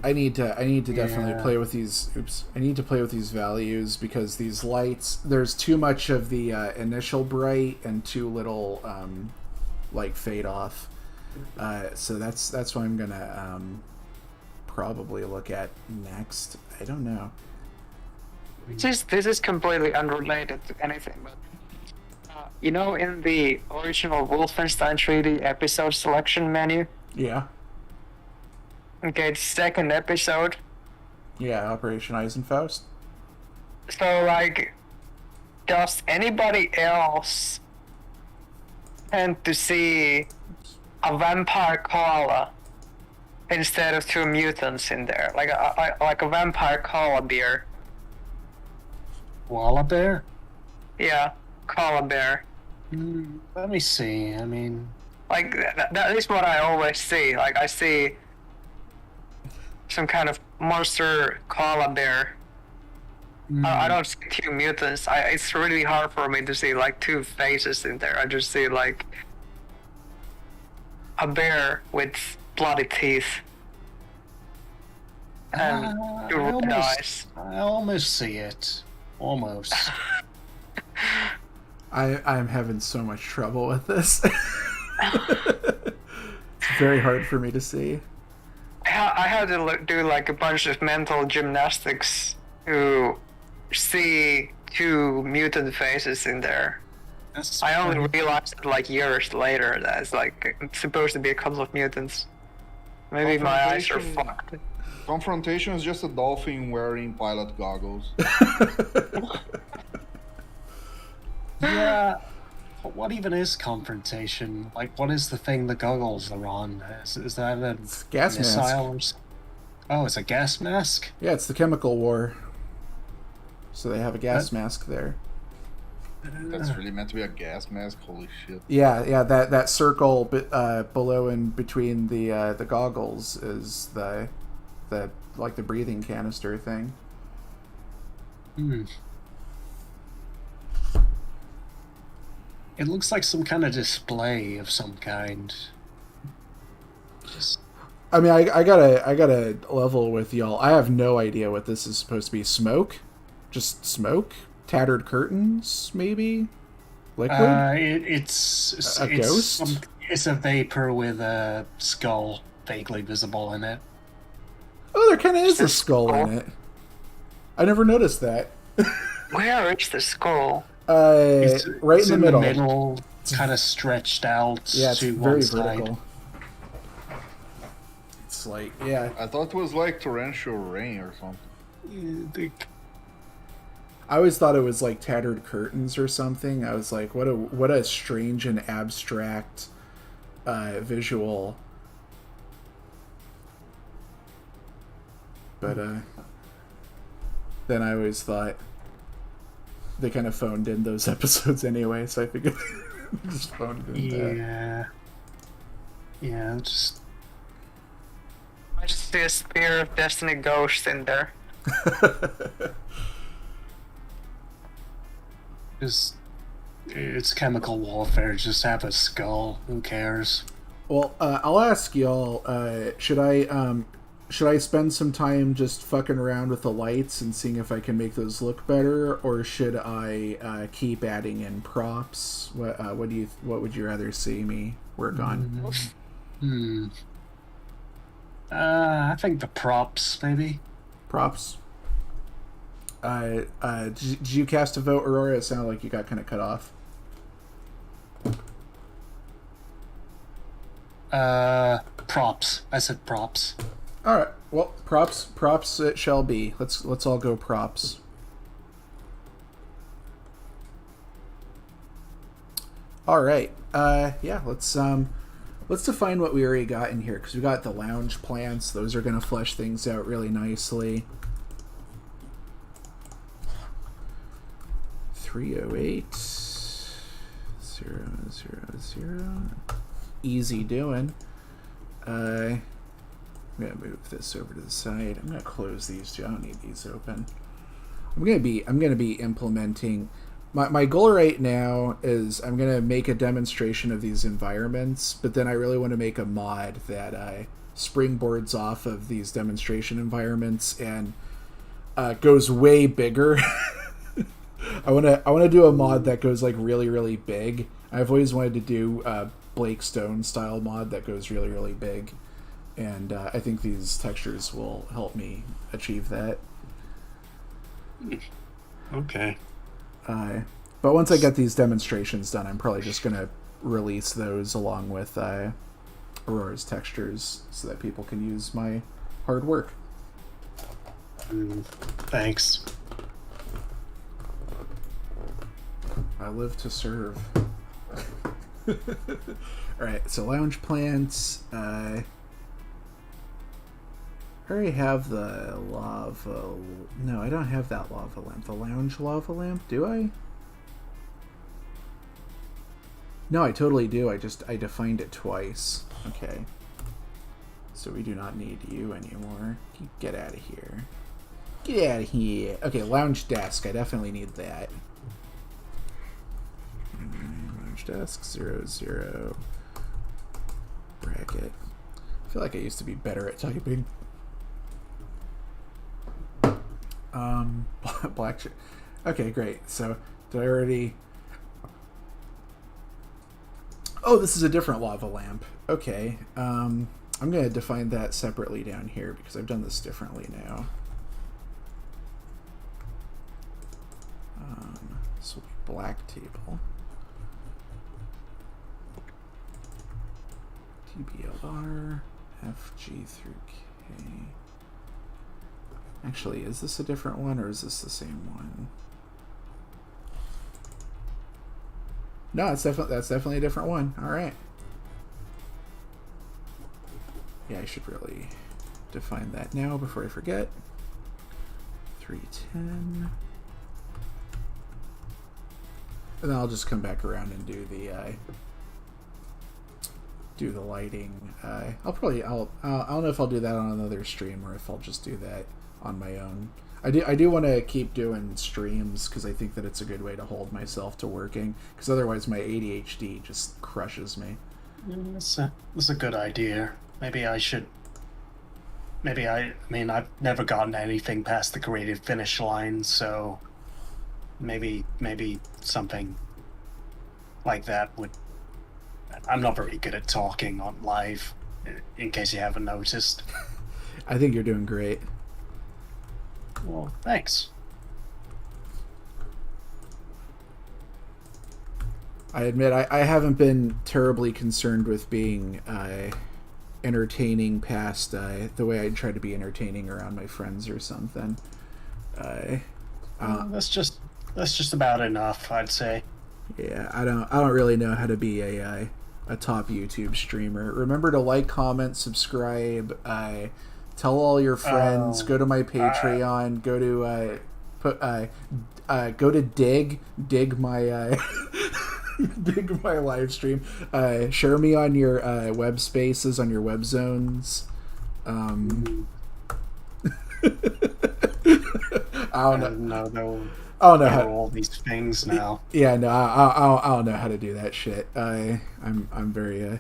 I need to definitely play with these. I need to play with these values, because these lights, there's too much of the initial bright and too little like fade off. So that's what I'm gonna probably look at next. I don't know. This is completely unrelated to anything, but you know, in the original Wolfenstein 3D episode selection menu, Yeah. okay, the second episode. Yeah, Operation Eisenfaust. So, like, does anybody else tend to see a vampire koala instead of two mutants in there? Like a vampire koala bear. Koala bear? Yeah, koala bear. Let me see. I mean, Like, that is what I always see. Like, I see some kind of monster koala bear. I don't see two mutants. It's really hard for me to see, like, two faces in there. I just see, like, a bear with bloody teeth. And two red eyes. I almost see it. Almost. I'm having so much trouble with this. It's very hard for me to see. I had to do, like, a bunch of mental gymnastics to see two mutant faces in there. I only realized it, like, years later that it's, like, supposed to be a couple of mutants. Maybe my eyes are fucked. Confrontation is just a dolphin wearing pilot goggles. Yeah. But what even is confrontation? Like, what is the thing the goggles are on? Is that a Gas mask. missile or something? Oh, it's a gas mask? Yeah, it's the chemical war. So they have a gas mask there. That's really meant to be a gas mask. Holy shit! Yeah. That circle below and between the goggles is the like the breathing canister thing. It looks like some kind of display of some kind. I mean, I gotta level with y'all. I have no idea what this is supposed to be. Smoke? Just smoke? Tattered curtains, maybe? Liquid? It's a ghost? It's a vapor with a skull vaguely visible in it. Oh, there kind of is a skull in it. I never noticed that. Where is the skull? Right in the middle. It's kind of stretched out Yeah, it's to very one side. vertical. It's like, yeah. I thought it was like torrential rain or something. I always thought it was like tattered curtains or something. I was like, what a strange and abstract visual. But then I always thought they kind of phoned in those episodes anyway, so I figured just phoned in that. Yeah, just... I just see a Spear of Destiny ghost in there. It's chemical warfare. Just have a skull. Who cares? Well, I'll ask y'all. Should I spend some time just fucking around with the lights and seeing if I can make those look better, or should I keep adding in props? What would you rather see me work on? I think the props, maybe. Props. Did you cast a vote, Aurora? It sounded like you got kind of cut off. Props. I said props. All right. Well, props it shall be. Let's all go props. All right. Yeah. Let's define what we already got in here, because we got the lounge plants. Those are gonna flesh things out really nicely. 308 000. Easy doing. I'm gonna move this over to the side. I'm gonna close these two. I don't need these open. I'm gonna be implementing. My goal right now is I'm gonna make a demonstration of these environments, but then I really want to make a mod that springboards off of these demonstration environments and goes way bigger. I wanna do a mod that goes like really big. I've always wanted to do a Blake Stone style mod that goes really big, and I think these textures will help me achieve that. Okay. But once I get these demonstrations done, I'm probably just going to release those along with Aurora's textures so that people can use my hard work. Thanks. I live to serve. Alright, so lounge plants. I already have the lava... No, I don't have that lava lamp. The lounge lava lamp, do I? No, I totally do. I defined it twice. Okay. So we do not need you anymore. Get out of here. Get out of here. Okay, lounge desk. I definitely need that. Lounge desk, 0, bracket. I feel like I used to be better at typing. Black. Okay, great. So, did I already... Oh, this is a different lava lamp. Okay. I'm going to define that separately down here because I've done this differently now. This will be black table. TBLR, FG through K. Actually, is this a different one or is this the same one? No, that's definitely a different one. All right. Yeah, I should really define that now before I forget. 310. And then I'll just come back around and do the lighting. I don't know if I'll do that on another stream or if I'll just do that on my own. I do want to keep doing streams because I think that it's a good way to hold myself to working, because otherwise my ADHD just crushes me. That's a good idea. Maybe I should... I mean, I've never gotten anything past the creative finish line, so maybe something like that would... I'm not very good at talking on live, in case you haven't noticed. I think you're doing great. Well, thanks. I admit I haven't been terribly concerned with being entertaining past the way I try to be entertaining around my friends or something. That's just about enough, I'd say. Yeah, I don't really know how to be a top YouTube streamer. Remember to like, comment, subscribe. Tell all your friends. Go to my Patreon. Go to dig my dig my live stream. Share me on your web spaces, on your web zones. I don't know. I don't know how all these things now. Yeah, no, I don't know how to do that shit. I'm very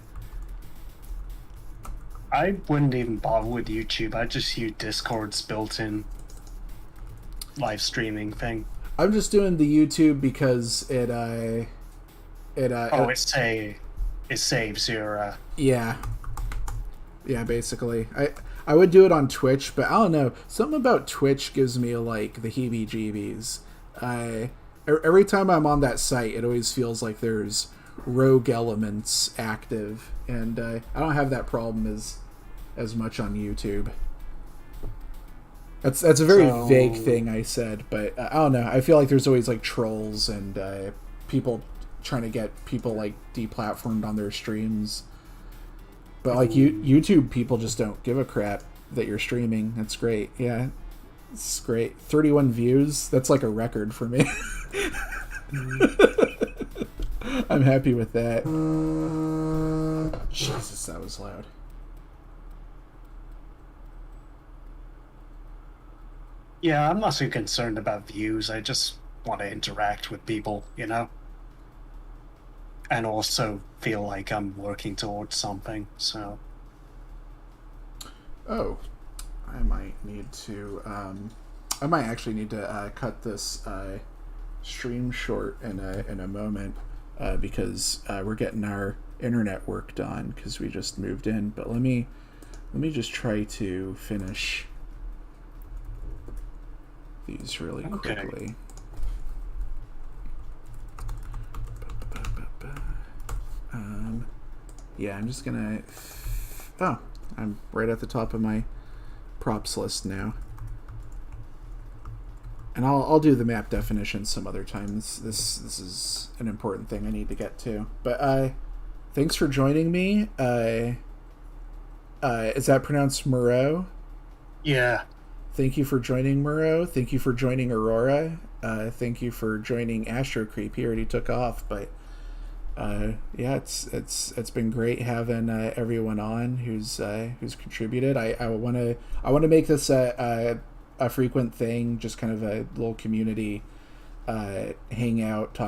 I wouldn't even bother with YouTube. I just use Discord's built-in live streaming thing. I'm just doing the YouTube because it saves your yeah, basically. I would do it on Twitch, but I don't know, something about Twitch gives me like the heebie-jeebies. Every time I'm on that site, it always feels like there's rogue elements active, and I don't have that problem as much on YouTube. That's a very vague thing I said, but I don't know. I feel like there's always like trolls and people trying to get people like deplatformed on their streams. But like YouTube people just don't give a crap that you're streaming. That's great. Yeah, it's great. 31 views. That's like a record for me. I'm happy with that. Jesus, that was loud. Yeah, I'm not so concerned about views. I just want to interact with people, you know? And also feel like I'm working towards something, so... Oh, I might need to, I might actually need to cut this stream short in a moment, because we're getting our internet work done, because we just moved in. But let me just try to finish these really quickly. Yeah, I'm just gonna... Oh, I'm right at the top of my props list now. And I'll do the map definition some other time. This is an important thing I need to get to. But thanks for joining me. Is that pronounced Moreau? Yeah. Thank you for joining Moreau. Thank you for joining Aurora. Thank you for joining Astro Creep. He already took off, but yeah, it's been great having everyone on who's contributed. I want to make this a frequent thing, just kind of a little community hangout.